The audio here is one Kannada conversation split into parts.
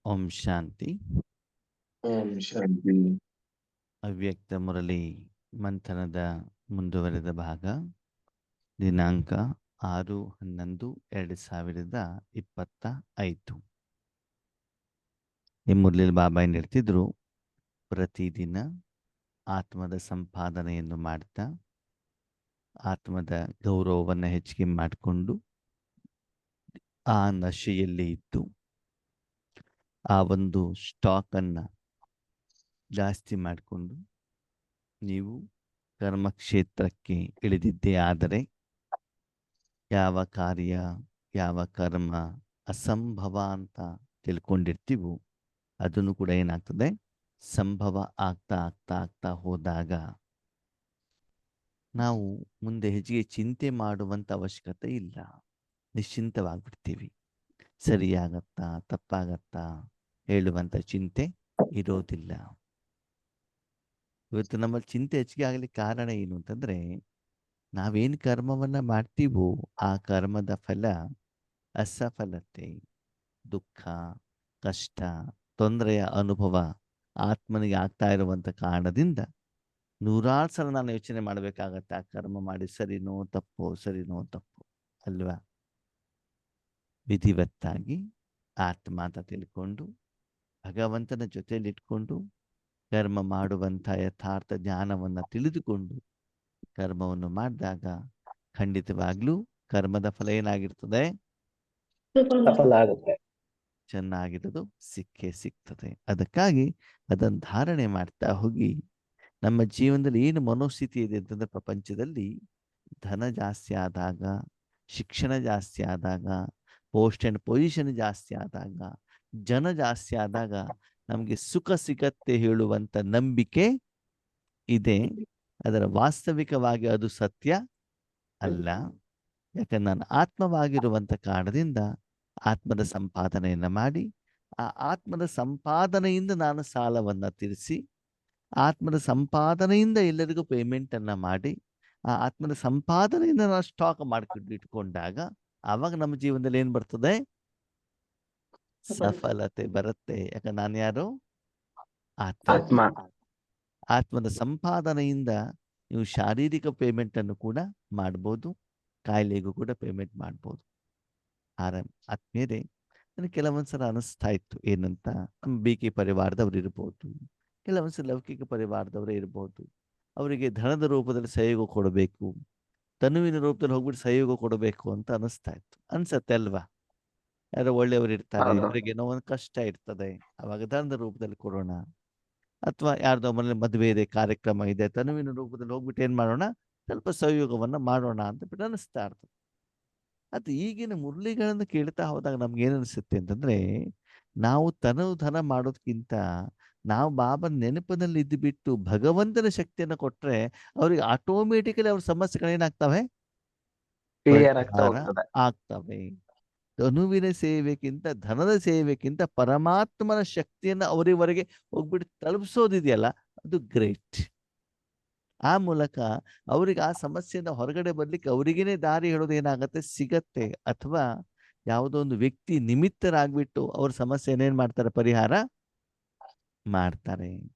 ಓಂ ಶಾಂತಿ. ಓಂ ಶಾಂತಿ. ಅವ್ಯಕ್ತ ಮುರಳಿ ಮಂಥನದ ಮುಂದುವರೆದ ಭಾಗ. ದಿನಾಂಕ 6/11/2025. ಈ ಮುರಳಿಲಿ ಬಾಬಾ ಏನು ಹೇಳ್ತಿದ್ರು, ಪ್ರತಿದಿನ ಆತ್ಮದ ಸಂಪಾದನೆಯನ್ನು ಮಾಡ್ತಾ ಆತ್ಮದ ಗೌರವವನ್ನು ಹೆಚ್ಚಿಗೆ ಮಾಡಿಕೊಂಡು ಆ ನಶೆಯಲ್ಲಿ ಇದ್ದು ಆ ಒಂದು ಸ್ಟಾಕನ್ನು ಜಾಸ್ತಿ ಮಾಡಿಕೊಂಡು ನೀವು ಕರ್ಮಕ್ಷೇತ್ರಕ್ಕೆ ಇಳಿದಿದ್ದೇ ಆದರೆ ಯಾವ ಕಾರ್ಯ ಯಾವ ಕರ್ಮ ಅಸಂಭವ ಅಂತ ತಿಳ್ಕೊಂಡಿರ್ತೀವೋ ಅದನ್ನು ಕೂಡ ಏನಾಗ್ತದೆ, ಸಂಭವ ಆಗ್ತಾ ಆಗ್ತಾ ಆಗ್ತಾ ಹೋದಾಗ ನಾವು ಮುಂದೆ ಹೆಚ್ಚಿಗೆ ಚಿಂತೆ ಮಾಡುವಂಥ ಅವಶ್ಯಕತೆ ಇಲ್ಲ. ನಿಶ್ಚಿಂತವಾಗಿಬಿಡ್ತೀವಿ. ಸರಿಯಾಗತ್ತಾ ತಪ್ಪಾಗತ್ತಾ ಹೇಳುವಂಥ ಚಿಂತೆ ಇರೋದಿಲ್ಲ. ಇವತ್ತು ನಮ್ಮಲ್ಲಿ ಚಿಂತೆ ಹೆಚ್ಚಿಗೆ ಆಗಲಿಕ್ಕೆ ಕಾರಣ ಏನು ಅಂತಂದರೆ, ನಾವೇನು ಕರ್ಮವನ್ನು ಮಾಡ್ತೀವೋ ಆ ಕರ್ಮದ ಫಲ ಅಸಫಲತೆ, ದುಃಖ, ಕಷ್ಟ, ತೊಂದರೆಯ ಅನುಭವ ಆತ್ಮನಿಗೆ ಆಗ್ತಾ ಇರುವಂಥ ಕಾರಣದಿಂದ ನೂರಾರು ಸಲ ನಾನು ಯೋಚನೆ ಮಾಡಬೇಕಾಗತ್ತೆ, ಆ ಕರ್ಮ ಮಾಡಿ ಸರಿನೋ ತಪ್ಪೋ ಸರಿನೋ ತಪ್ಪೋ ಅಲ್ವಾ. ವಿಧಿವತ್ತಾಗಿ ಆತ್ಮ ಅಂತ ತಿಳ್ಕೊಂಡು ಭಗವಂತನ ಜೊತೆಯಲ್ಲಿಟ್ಕೊಂಡು ಕರ್ಮ ಮಾಡುವಂಥ ಯಥಾರ್ಥ ಜ್ಞಾನವನ್ನು ತಿಳಿದುಕೊಂಡು ಕರ್ಮವನ್ನು ಮಾಡಿದಾಗ ಖಂಡಿತವಾಗ್ಲೂ ಕರ್ಮದ ಫಲ ಏನಾಗಿರ್ತದೆ, ಸಫಲ ಆಗುತ್ತೆ. ಚೆನ್ನಾಗಿರೋದು ಸಿಕ್ಕೇ ಸಿಗ್ತದೆ. ಅದಕ್ಕಾಗಿ ಅದನ್ನು ಧಾರಣೆ ಮಾಡ್ತಾ ಹೋಗಿ ನಮ್ಮ ಜೀವನದಲ್ಲಿ ಏನು ಮನೋಸ್ಥಿತಿ ಇದೆ ಅಂತಂದರೆ, ಪ್ರಪಂಚದಲ್ಲಿ ಧನ ಜಾಸ್ತಿ ಆದಾಗ, ಶಿಕ್ಷಣ ಜಾಸ್ತಿ ಆದಾಗ, ಪೋಸ್ಟ್ ಆ್ಯಂಡ್ ಪೊಸಿಷನ್ ಜಾಸ್ತಿ ಆದಾಗ, ಜನ ಜಾಸ್ತಿ ಆದಾಗ ನಮಗೆ ಸುಖ ಸಿಗತ್ತೆ ಹೇಳುವಂಥ ನಂಬಿಕೆ ಇದೆ. ಅದರ ವಾಸ್ತವಿಕವಾಗಿ ಅದು ಸತ್ಯ ಅಲ್ಲ. ಯಾಕಂದ್ರೆ ನಾನು ಆತ್ಮವಾಗಿರುವಂಥ ಕಾರಣದಿಂದ ಆತ್ಮದ ಸಂಪಾದನೆಯನ್ನು ಮಾಡಿ ಆ ಆತ್ಮದ ಸಂಪಾದನೆಯಿಂದ ನಾನು ಸಾಲವನ್ನು ತೀರಿಸಿ ಆತ್ಮದ ಸಂಪಾದನೆಯಿಂದ ಎಲ್ಲರಿಗೂ ಪೇಮೆಂಟನ್ನು ಮಾಡಿ ಆ ಆತ್ಮದ ಸಂಪಾದನೆಯಿಂದ ನಾವು ಸ್ಟಾಕ್ ಮಾಡಿಕೊಂಡು ಇಟ್ಕೊಂಡಾಗ ಆವಾಗ ನಮ್ಮ ಜೀವನದಲ್ಲಿ ಏನು ಬರ್ತದೆ, ಸಫಲತೆ ಬರುತ್ತೆ. ಯಾಕಂದ್ರೆ ನಾನು ಯಾರು, ಆತ್ಮ. ಆತ್ಮದ ಸಂಪಾದನೆಯಿಂದ ನೀವು ಶಾರೀರಿಕ ಪೇಮೆಂಟನ್ನು ಕೂಡ ಮಾಡ್ಬೋದು, ಕಾಯಿಲೆಗೂ ಕೂಡ ಪೇಮೆಂಟ್ ಮಾಡ್ಬೋದು. ಆತ್ಮೀಯರೇ, ನನಗೆ ಕೆಲವೊಂದ್ಸಲ ಅನಿಸ್ತಾ ಇತ್ತು ಏನಂತ, ನಮ್ಮ BK ಪರಿವಾರದವ್ರು ಇರ್ಬೋದು, ಕೆಲವೊಂದ್ಸಲ ಲೌಕಿಕ ಪರಿವಾರದವರೇ ಇರ್ಬೋದು, ಅವರಿಗೆ ಧನದ ರೂಪದಲ್ಲಿ ಸಹಯೋಗ ಕೊಡಬೇಕು, ತನುವಿನ ರೂಪದಲ್ಲಿ ಹೋಗ್ಬಿಟ್ಟು ಸಹಯೋಗ ಕೊಡಬೇಕು ಅಂತ ಅನಿಸ್ತಾ ಇತ್ತು. ಅನ್ಸತ್ತೆ ಅಲ್ವಾ. ಯಾರೋ ಒಳ್ಳೆಯವರು ಇರ್ತಾರೆ, ಅವರಿಗೆ ಏನೋ ಒಂದು ಕಷ್ಟ ಇರ್ತದೆ, ಅವಾಗ ಧನದ ರೂಪದಲ್ಲಿ ಕೊಡೋಣ. ಅಥವಾ ಯಾರ್ದೋ ಮನೇಲಿ ಮದುವೆ ಇದೆ, ಕಾರ್ಯಕ್ರಮ ಇದೆ, ತನುವಿನ ರೂಪದಲ್ಲಿ ಹೋಗ್ಬಿಟ್ಟು ಏನು ಮಾಡೋಣ, ಸ್ವಲ್ಪ ಸಹಯೋಗವನ್ನು ಮಾಡೋಣ ಅಂತ ಬಿಟ್ಟು ಅನಿಸ್ತಾ ಇರ್ತದೆ. ಅದು ಈಗಿನ ಮುರಳಿಗಳನ್ನು ಕೇಳ್ತಾ ಹೋದಾಗ ನಮ್ಗೆ ಏನು ಅನಿಸುತ್ತೆ ಅಂತಂದರೆ, ನಾವು ಧನ ಮಾಡೋದಕ್ಕಿಂತ ನಾವು ಬಾಬಾ ನೆನಪಿನಲ್ಲಿ ಇದ್ದು ಬಿಟ್ಟು ಭಗವಂತನ ಶಕ್ತಿಯನ್ನು ಕೊಟ್ಟರೆ ಅವ್ರಿಗೆ ಆಟೋಮೆಟಿಕಲಿ ಅವ್ರ ಸಮಸ್ಯೆಗಳೇನಾಗ್ತವೆ, ಕ್ಲಿಯರ್ ಆಗ್ತಾ ಪರಿಹಾರ ಹೋಗ್ತದೆ. ಆಗ್ತವೆ. ತನುವಿನ ಸೇವೆಗಿಂತ ಧನದ ಸೇವೆಗಿಂತ ಪರಮಾತ್ಮನ ಶಕ್ತಿಯನ್ನು ಅವರಿವರೆಗೆ ಹೋಗ್ಬಿಟ್ಟು ತಲುಪಿಸೋದಿದೆಯಲ್ಲ, ಅದು ಗ್ರೇಟ್. ಆ ಮೂಲಕ ಅವ್ರಿಗೆ ಆ ಸಮಸ್ಯೆಯಿಂದ ಹೊರಗಡೆ ಬರ್ಲಿಕ್ಕೆ ಅವರಿಗೇನೆ ದಾರಿ ಹೇಳೋದು ಏನಾಗತ್ತೆ, ಸಿಗತ್ತೆ. ಅಥವಾ ಯಾವುದೋ ಒಂದು ವ್ಯಕ್ತಿ ನಿಮಿತ್ತರಾಗ್ಬಿಟ್ಟು ಅವ್ರ ಸಮಸ್ಯೆ ಏನೇನು ಮಾಡ್ತಾರೆ, ಪರಿಹಾರ ಮಾಡ್ತಾರೆ.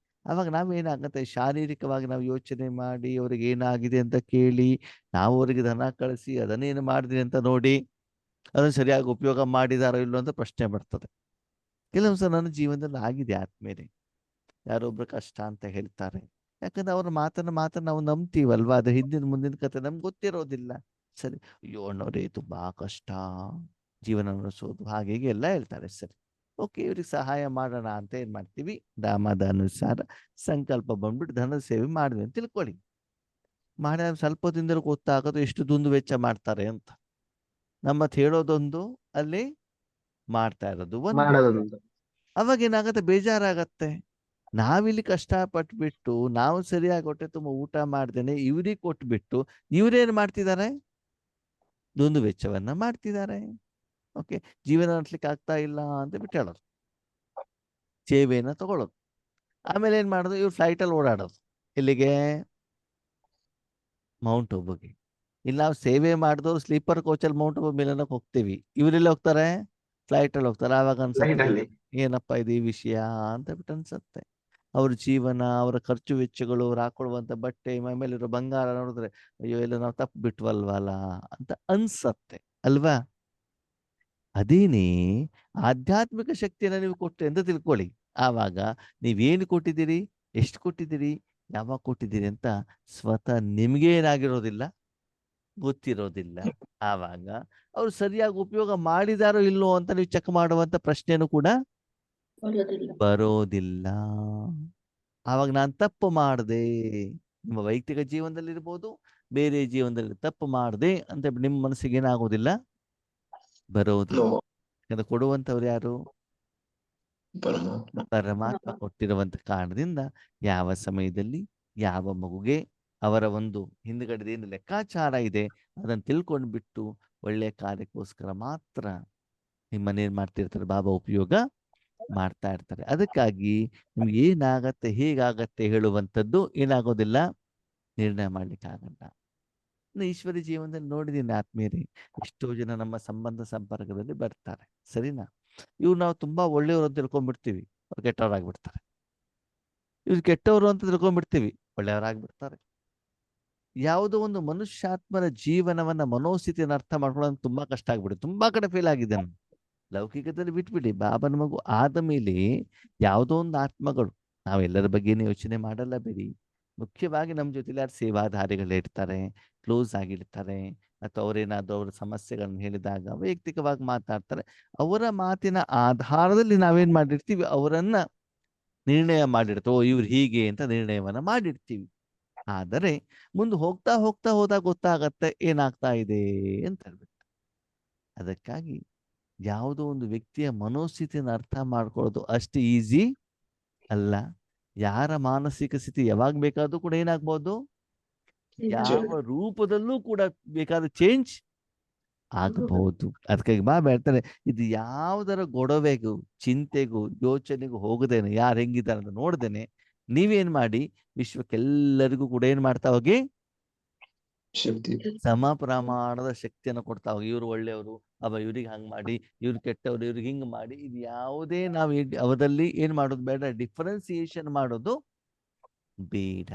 ಆವಾಗ ನಾವೇನಾಗತ್ತೆ, ಶಾರೀರಿಕವಾಗಿ ನಾವು ಯೋಚನೆ ಮಾಡಿ ಅವ್ರಿಗೆ ಏನಾಗಿದೆ ಅಂತ ಕೇಳಿ ನಾವು ಅವರಿಗೆ ಧನ ಕಳಿಸಿ ಅದನ್ನೇನು ಮಾಡಿದ್ರಿ ಅಂತ ನೋಡಿ ಅದನ್ನು ಸರಿಯಾಗಿ ಉಪಯೋಗ ಮಾಡಿದಾರೋ ಇಲ್ಲೋ ಅಂತ ಪ್ರಶ್ನೆ ಬರ್ತದೆ. ಕೆಲವೊಂದು ಸಲ ನನ್ನ ಜೀವನದಲ್ಲಿ ಆಗಿದೆ ಆದ್ಮೇಲೆ. ಯಾರೊಬ್ರು ಕಷ್ಟ ಅಂತ ಹೇಳ್ತಾರೆ, ಯಾಕಂದ್ರೆ ಅವ್ರ ಮಾತನ್ನ ನಾವು ನಂಬ್ತೀವಲ್ವಾ, ಅದು ಹಿಂದಿನ ಮುಂದಿನ ಕತೆ ನಮ್ಗೆ ಗೊತ್ತಿರೋದಿಲ್ಲ. ಸರಿ, ಅಯ್ಯೋ ಅಣ್ಣವ್ರೆ ತುಂಬಾ ಕಷ್ಟ ಜೀವನ ನಡೆಸೋದು, ಹಾಗೆ ಹೀಗೆ ಎಲ್ಲ ಹೇಳ್ತಾರೆ. ಸರಿ, ಓಕೆ, ಇವ್ರಿಗೆ ಸಹಾಯ ಮಾಡೋಣ ಅಂತ ಏನ್ ಮಾಡ್ತೀವಿ, ದಾಮದ ಅನುಸಾರ ಸಂಕಲ್ಪ ಬಂದ್ಬಿಟ್ಟು ಧನದ ಸೇವೆ ಮಾಡಿದ್ವಿ ಅಂತ ತಿಳ್ಕೊಳ್ಳಿ. ಮಾಡಿ ಸ್ವಲ್ಪ ದಿನದಲ್ಲಿ ಗೊತ್ತಾಗೋದು ಎಷ್ಟು ದುಂದು ವೆಚ್ಚ ಮಾಡ್ತಾರೆ ಅಂತ. ನಮ್ಮತ್ ಹೇಳೋದೊಂದು, ಅಲ್ಲಿ ಮಾಡ್ತಾ ಇರೋದು ಒಂದು. ಅವಾಗ ಏನಾಗತ್ತೆ, ಬೇಜಾರಾಗತ್ತೆ. ನಾವಿಲ್ಲಿ ಕಷ್ಟಪಟ್ಬಿಟ್ಟು ನಾವು ಸರಿಯಾಗಿ ಹೊಟ್ಟೆ ತುಂಬ ಊಟ ಮಾಡ್ದೇನೆ ಇವ್ರಿಗೆ ಕೊಟ್ಬಿಟ್ಟು ಇವ್ರೇನು ಮಾಡ್ತಿದ್ದಾರೆ, ದುಂದು ವೆಚ್ಚವನ್ನ ಮಾಡ್ತಿದ್ದಾರೆ. ಓಕೆ, ಜೀವನ ನಡೆಸ್ಲಿಕ್ಕೆ ಆಗ್ತಾ ಇಲ್ಲ ಅಂತ ಬಿಟ್ಟು ಹೇಳೋದು, ಸೇವೆಯನ್ನು ತಗೊಳ್ಳೋದು. ಆಮೇಲೆ ಏನ್ ಮಾಡೋದು, ಇವ್ರು ಫ್ಲೈಟಲ್ಲಿ ಓಡಾಡೋದು, ಇಲ್ಲಿಗೆ ಮೌಂಟ್ ಆಬುಗೆ. ಇಲ್ಲಿ ನಾವು ಸೇವೆ ಮಾಡಿದವರು ಸ್ಲೀಪರ್ ಕೋಚಲ್ಲಿ ಮೌಂಟ್ ಆಬು ಮೇಲಕ್ಕೆ ಹೋಗ್ತೀವಿ, ಇವರೆಲ್ಲ ಹೋಗ್ತಾರೆ ಫ್ಲೈಟಲ್ಲಿ ಹೋಗ್ತಾರೆ, ಆವಾಗ ಅನ್ಸುತ್ತೆ Flight ಅಲ್ಲಿ. ಏನಪ್ಪ ಇದು ಈ ವಿಷಯ ಅಂತ ಬಿಟ್ಟು ಅನ್ಸುತ್ತೆ. ಅವ್ರ ಜೀವನ, ಅವರ ಖರ್ಚು ವೆಚ್ಚಗಳು, ಅವ್ರು ಹಾಕೊಳ್ಳುವಂತ ಬಟ್ಟೆ, ಮೈಮೇಲಿರೋ ಬಂಗಾರ ನೋಡಿದ್ರೆ ಅಯ್ಯೋ ಎಲ್ಲ ನಾವು ತಪ್ಪು ಬಿಟ್ವಲ್ವಲ್ಲ ಅಂತ ಅನ್ಸತ್ತೆ ಅಲ್ವಾ? ಅದೇನೇ ಆಧ್ಯಾತ್ಮಿಕ ಶಕ್ತಿಯನ್ನ ನೀವು ಕೊಟ್ರಿ ಅಂತ ತಿಳ್ಕೊಳ್ಳಿ. ಆವಾಗ ನೀವೇನು ಕೊಟ್ಟಿದ್ದೀರಿ, ಎಷ್ಟು ಕೊಟ್ಟಿದ್ದೀರಿ, ಯಾವಾಗ ಕೊಟ್ಟಿದ್ದೀರಿ ಅಂತ ಸ್ವತಃ ನಿಮ್ಗೆ ಏನಾಗಿರೋದಿಲ್ಲ, ಗೊತ್ತಿರೋದಿಲ್ಲ. ಆವಾಗ ಅವ್ರು ಸರಿಯಾಗಿ ಉಪಯೋಗ ಮಾಡಿದಾರೋ ಇಲ್ಲೋ ಅಂತ ನೀವು ಚೆಕ್ ಮಾಡುವಂತ ಪ್ರಶ್ನೆನೂ ಕೂಡ ಬರೋದಿಲ್ಲ. ಆವಾಗ ನಾನು ತಪ್ಪು ಮಾಡಿದೆ, ನಿಮ್ಮ ವೈಯಕ್ತಿಕ ಜೀವನದಲ್ಲಿ ಇರ್ಬೋದು, ಬೇರೆ ಜೀವನದಲ್ಲಿ ತಪ್ಪು ಮಾಡಿದೆ ಅಂತ ನಿಮ್ಮ ಮನಸ್ಸಿಗೆ ಏನಾಗೋದಿಲ್ಲ, ಬರೋದಿಲ್ಲ. No. ಯಾಕಂದ್ರೆ ಕೊಡುವಂಥವ್ರು ಯಾರು? ಪರಮಾತ್ಮ. ಪರಮಾತ್ಮ ಕೊಟ್ಟಿರುವಂತ ಕಾರಣದಿಂದ ಯಾವ ಸಮಯದಲ್ಲಿ ಯಾವ ಮಗುಗೆ ಅವರ ಒಂದು ಹಿಂದ್ಗಡೆ ಏನು ಲೆಕ್ಕಾಚಾರ ಇದೆ ಅದನ್ನು ತಿಳ್ಕೊಂಡ್ಬಿಟ್ಟು ಒಳ್ಳೆಯ ಕಾರ್ಯಕ್ಕೋಸ್ಕರ ಮಾತ್ರ ನಿಮ್ಮನ್ನೇನ್ ಮಾಡ್ತಿರ್ತಾರೆ ಬಾಬಾ ಉಪಯೋಗ ಮಾಡ್ತಾ ಇರ್ತಾರೆ. ಅದಕ್ಕಾಗಿ ನಿಮ್ಗೆ ಏನಾಗತ್ತೆ ಹೇಗಾಗತ್ತೆ ಹೇಳುವಂಥದ್ದು ಏನಾಗೋದಿಲ್ಲ, ನಿರ್ಣಯ ಮಾಡ್ಲಿಕ್ಕೆ ಆಗಲ್ಲ. ಈಶ್ವರಿ ಜೀವನದಲ್ಲಿ ನೋಡಿದ್ದೀನಿ ಆತ್ಮೀಯರೇ, ಎಷ್ಟೋ ಜನ ನಮ್ಮ ಸಂಬಂಧ ಸಂಪರ್ಕದಲ್ಲಿ ಬರ್ತಾರೆ, ಸರಿನಾ? ಇವ್ರು ನಾವು ತುಂಬಾ ಒಳ್ಳೆಯವರು ಅಂತ ತಿಳ್ಕೊಂಡ್ಬಿಡ್ತೀವಿ, ಅವ್ರು ಕೆಟ್ಟವರಾಗ್ಬಿಡ್ತಾರೆ. ಇವ್ರು ಕೆಟ್ಟವರು ಅಂತ ತಿಳ್ಕೊಂಡ್ಬಿಡ್ತೀವಿ, ಒಳ್ಳೆಯವರಾಗ್ಬಿಡ್ತಾರೆ. ಯಾವುದೋ ಒಂದು ಮನುಷ್ಯಾತ್ಮನ ಜೀವನವನ್ನ ಮನೋಸ್ಥಿತಿಯನ್ನು ಅರ್ಥ ಮಾಡ್ಕೊಳ್ಳೋದು ತುಂಬಾ ಕಷ್ಟ ಆಗ್ಬಿಡುತ್ತೆ. ತುಂಬಾ ಕಡೆ ಫೇಲ್ ಆಗಿದೆ ನಾನು. ಲೌಕಿಕದಲ್ಲಿ ಬಿಟ್ಬಿಡಿ, ಬಾಬನ ಮಗು ಆದ ಮೇಲೆ ಯಾವುದೋ ಒಂದು ಆತ್ಮಗಳು, ನಾವೆಲ್ಲರ ಬಗ್ಗೆನೇ ಯೋಚನೆ ಮಾಡಲ್ಲ ಬಿಡಿ, ಮುಖ್ಯವಾಗಿ ನಮ್ಮ ಜೊತೆಲಿ ಯಾರು ಸೇವಾಧಾರಿಗಳು ಇರ್ತಾರೆ, ಕ್ಲೋಸ್ ಆಗಿರ್ತಾರೆ, ಅಥವಾ ಅವರೇನಾದ್ರೂ ಅವರ ಸಮಸ್ಯೆಗಳನ್ನು ಹೇಳಿದಾಗ ವೈಯಕ್ತಿಕವಾಗಿ ಮಾತಾಡ್ತಾರೆ, ಅವರ ಮಾತಿನ ಆಧಾರದಲ್ಲಿ ನಾವೇನ್ ಮಾಡಿರ್ತೀವಿ, ಅವರನ್ನ ನಿರ್ಣಯ ಮಾಡಿರ್ತೀವಿ. ಓ ಇವ್ರು ಹೀಗೆ ಅಂತ ನಿರ್ಣಯವನ್ನ ಮಾಡಿರ್ತೀವಿ. ಆದರೆ ಮುಂದೆ ಹೋಗ್ತಾ ಹೋಗ್ತಾ ಹೋದಾಗ ಗೊತ್ತಾಗತ್ತೆ ಏನಾಗ್ತಾ ಇದೆ ಅಂತ ಹೇಳ್ಬಿಟ್ಟು. ಅದಕ್ಕಾಗಿ ಯಾವುದೋ ಒಂದು ವ್ಯಕ್ತಿಯ ಮನೋಸ್ಥಿತಿಯನ್ನು ಅರ್ಥ ಮಾಡ್ಕೊಳ್ಳೋದು ಅಷ್ಟು ಈಸಿ ಅಲ್ಲ. ಯಾರ ಮಾನಸಿಕ ಸ್ಥಿತಿ ಯಾವಾಗ ಬೇಕಾದ್ರೂ ಕೂಡ ಏನಾಗ್ಬೋದು, ಯಾವ ರೂಪದಲ್ಲೂ ಕೂಡ ಬೇಕಾದ ಚೇಂಜ್ ಆಗಬಹುದು. ಅದಕ್ಕಾಗಿ ಬಾಬಾ ಹೇಳ್ತಾರೆ, ಇದು ಯಾವುದರ ಗೊಡವೆಗೂ ಚಿಂತೆಗೂ ಯೋಚನೆಗೂ ಹೋಗದೇನೆ, ಯಾರು ಹೆಂಗಿದ್ದಾರೆ ಅಂತ ನೋಡ್ದೇನೆ ನೀವೇನ್ ಮಾಡಿ ವಿಶ್ವಕ್ಕೆಲ್ಲರಿಗೂ ಕೂಡ ಏನ್ ಮಾಡ್ತಾ ಹೋಗಿ ಶಕ್ತಿ. ಸಮ ಪ್ರಮಾಣದ ಶಕ್ತಿಯನ್ನು ಕೊಡ್ತಾ ಹೋಗಿ. ಇವ್ರು ಒಳ್ಳೆಯವರು, ಇವ್ರಿಗೆ ಹಂಗ್ ಮಾಡಿ, ಇವ್ರು ಕೆಟ್ಟವ್ರು, ಇವ್ರಿಗೆ ಹಿಂಗ್ ಮಾಡಿ, ಇದು ಯಾವುದೇ ನಾವು ಅವರಲ್ಲಿ ಏನ್ ಮಾಡೋದು ಬೇಡ, ಡಿಫ್ರೆನ್ಸಿಯೇಷನ್ ಮಾಡೋದು ಬೇಡ.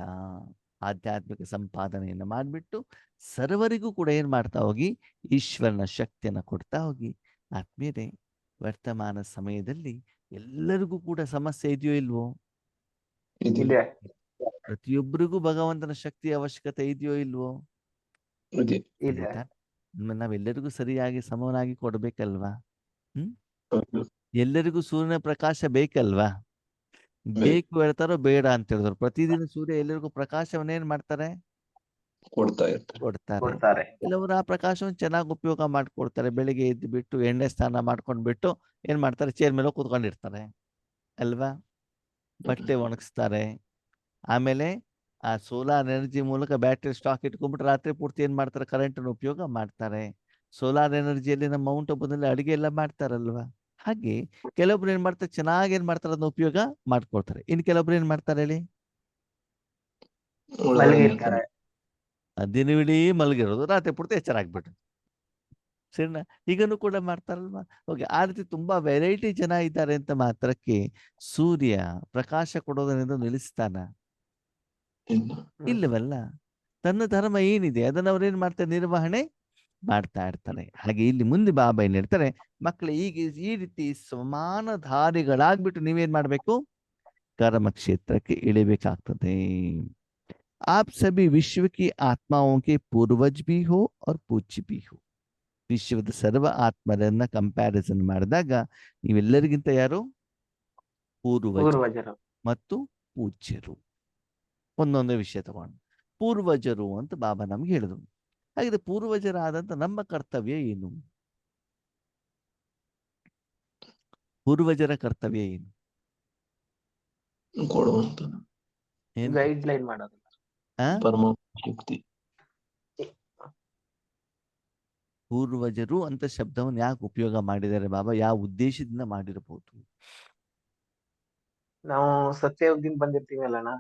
ಆಧ್ಯಾತ್ಮಿಕ ಸಂಪಾದನೆಯನ್ನು ಮಾಡಿಬಿಟ್ಟು ಸರ್ವರಿಗೂ ಕೂಡ ಏನ್ ಮಾಡ್ತಾ ಹೋಗಿ ಈಶ್ವರನ ಶಕ್ತಿಯನ್ನು ಕೊಡ್ತಾ ಹೋಗಿ. ಆತ್ಮೀಯರೇ, ವರ್ತಮಾನ ಸಮಯದಲ್ಲಿ ಎಲ್ಲರಿಗೂ ಕೂಡ ಸಮಸ್ಯೆ ಇದೆಯೋ ಇಲ್ವೋ? ಇದೆ. ಪ್ರತಿಯೊಬ್ಬರಿಗೂ ಭಗವಂತನ ಶಕ್ತಿಯ ಅವಶ್ಯಕತೆ ಇದೆಯೋ ಇಲ್ವೋ? ಇದೆ. ಆಯ್ತಾ? ನಾವೆಲ್ಲರಿಗೂ ಸರಿಯಾಗಿ ಸಮನಾಗಿ ಕೊಡ್ಬೇಕಲ್ವಾ? ಎಲ್ಲರಿಗೂ ಸೂರ್ಯನ ಪ್ರಕಾಶ ಬೇಕಲ್ವಾ? ಬೇಕು ಹೇಳ್ತಾರೋ ಬೇಡ ಅಂತ ಹೇಳಿದ್ರು. ಪ್ರತಿದಿನ ಸೂರ್ಯ ಎಲ್ಲರಿಗೂ ಪ್ರಕಾಶವನ್ನ ಏನ್ ಮಾಡ್ತಾರೆ, ಕೊಡ್ತಾರೆ. ಕೆಲವರು ಆ ಪ್ರಕಾಶವನ್ನು ಚೆನ್ನಾಗಿ ಉಪಯೋಗ ಮಾಡ್ಕೊಡ್ತಾರೆ. ಬೆಳಿಗ್ಗೆ ಎದ್ದು ಬಿಟ್ಟು ಎಣ್ಣೆ ಸ್ನಾನ ಮಾಡ್ಕೊಂಡ್ಬಿಟ್ಟು ಏನ್ ಮಾಡ್ತಾರೆ, ಚೇರ್ ಮೇಲೆ ಕೂತ್ಕೊಂಡಿರ್ತಾರೆ ಅಲ್ವಾ? ಬಟ್ಟೆ ಒಣಗಿಸ್ತಾರೆ. ಆಮೇಲೆ ಆ ಸೋಲಾರ್ ಎನರ್ಜಿ ಮೂಲಕ ಬ್ಯಾಟ್ರಿ ಸ್ಟಾಕ್ ಇಟ್ಕೊಂಡ್ಬಿಟ್ಟು ರಾತ್ರಿ ಪೂರ್ತಿ ಏನ್ ಮಾಡ್ತಾರೆ, ಕರೆಂಟ್ ಅನ್ನು ಉಪಯೋಗ ಮಾಡ್ತಾರೆ. ಸೋಲಾರ್ ಎನರ್ಜಿಯಲ್ಲಿ ನಮ್ಮ ಮೌಂಟ್ ಆಬುನಲ್ಲಿ ಅಡಿಗೆ ಎಲ್ಲ ಮಾಡ್ತಾರಲ್ವಾ? ಹಾಗೆ ಕೆಲವೊಬ್ರು ಏನ್ ಮಾಡ್ತಾರೆ, ಚೆನ್ನಾಗಿ ಏನ್ ಮಾಡ್ತಾರೆ, ಅದನ್ನ ಉಪಯೋಗ ಮಾಡ್ಕೊಳ್ತಾರೆ. ಇನ್ ಕೆಲವೊಬ್ರು ಏನ್ ಮಾಡ್ತಾರೆ ಹೇಳಿ, ದಿನವಿಡೀ ಮಲಗಿರೋದು, ರಾತ್ರಿ ಪೂರ್ತಿ ಎಚ್ಚರಾಗ್ಬಿಟ್ಟು, ಸರಿನಾ? ಈಗನೂ ಕೂಡ ಮಾಡ್ತಾರಲ್ವಾ? ಓಕೆ, ಆ ರೀತಿ ತುಂಬಾ ವೆರೈಟಿ ಜನ ಇದ್ದಾರೆ ಅಂತ ಮಾತ್ರಕ್ಕೆ ಸೂರ್ಯ ಪ್ರಕಾಶ ಕೊಡೋದರಿಂದ ನಿಲ್ಲಿಸ್ತಾನ? ಇಲ್ಲವಲ್ಲ. ತನ್ನ ಧರ್ಮ ಏನಿದೆ ಅದನ್ನ ಅವ್ರೇನ್ ಮಾಡ್ತಾರೆ, ನಿರ್ವಹಣೆ ಮಾಡ್ತಾ ಇರ್ತಾರೆ. ಹಾಗೆ ಇಲ್ಲಿ ಮುಂದೆ ಬಾಬಾ ಏನ್ ಹೇಳ್ತಾರೆ, ಮಕ್ಕಳು ಈಗ ಈ ರೀತಿ ಸಮಾನಧಾರಿಗಳಾಗ್ಬಿಟ್ಟು ನೀವೇನ್ ಮಾಡ್ಬೇಕು, ಕರ್ಮ ಕ್ಷೇತ್ರಕ್ಕೆ ಇಳಿಬೇಕಾಗ್ತದೆ. आप सभी विश्व की आत्माओं के पूर्वज भी हो और पूज्य भी हो. ವಿಶ್ವದ ಸರ್ವ ಆತ್ಮರನ್ನ ಕಂಪ್ಯಾರಿಸನ್ ಮಾಡಿದಾಗ ನೀವೆಲ್ಲರಿಗಿಂತ ಯಾರು, ಪೂರ್ವಜರು ಮತ್ತು ಪೂಜ್ಯರು. ಒಂದೊಂದೇ ವಿಷಯ ತಗೊಂಡು ಪೂರ್ವಜರು ಅಂತ ಬಾಬಾ ನಮ್ಗೆ ಹೇಳಿದ್ರು. ಹಾಗಿದ್ರೆ ಪೂರ್ವಜರಾದಂತ ನಮ್ಮ ಕರ್ತವ್ಯ ಏನು? ಪೂರ್ವಜರ ಕರ್ತವ್ಯ ಏನು? ಗೈಡ್ಲೈನ್ ಮಾಡೋದು. ಪೂರ್ವಜರು ಅಂತ ಶಬ್ದವನ್ನು ಯಾಕೆ ಉಪಯೋಗ ಮಾಡಿದ್ದಾರೆ ಬಾಬಾ? ಯಾವ ಉದ್ದೇಶದಿಂದ ಮಾಡಿರಬಹುದು? ನಾವು ಸತ್ಯಯುಗದಿಂದ ಬಂದಿರ್ತೀವಲ್ಲಣ್ಣ,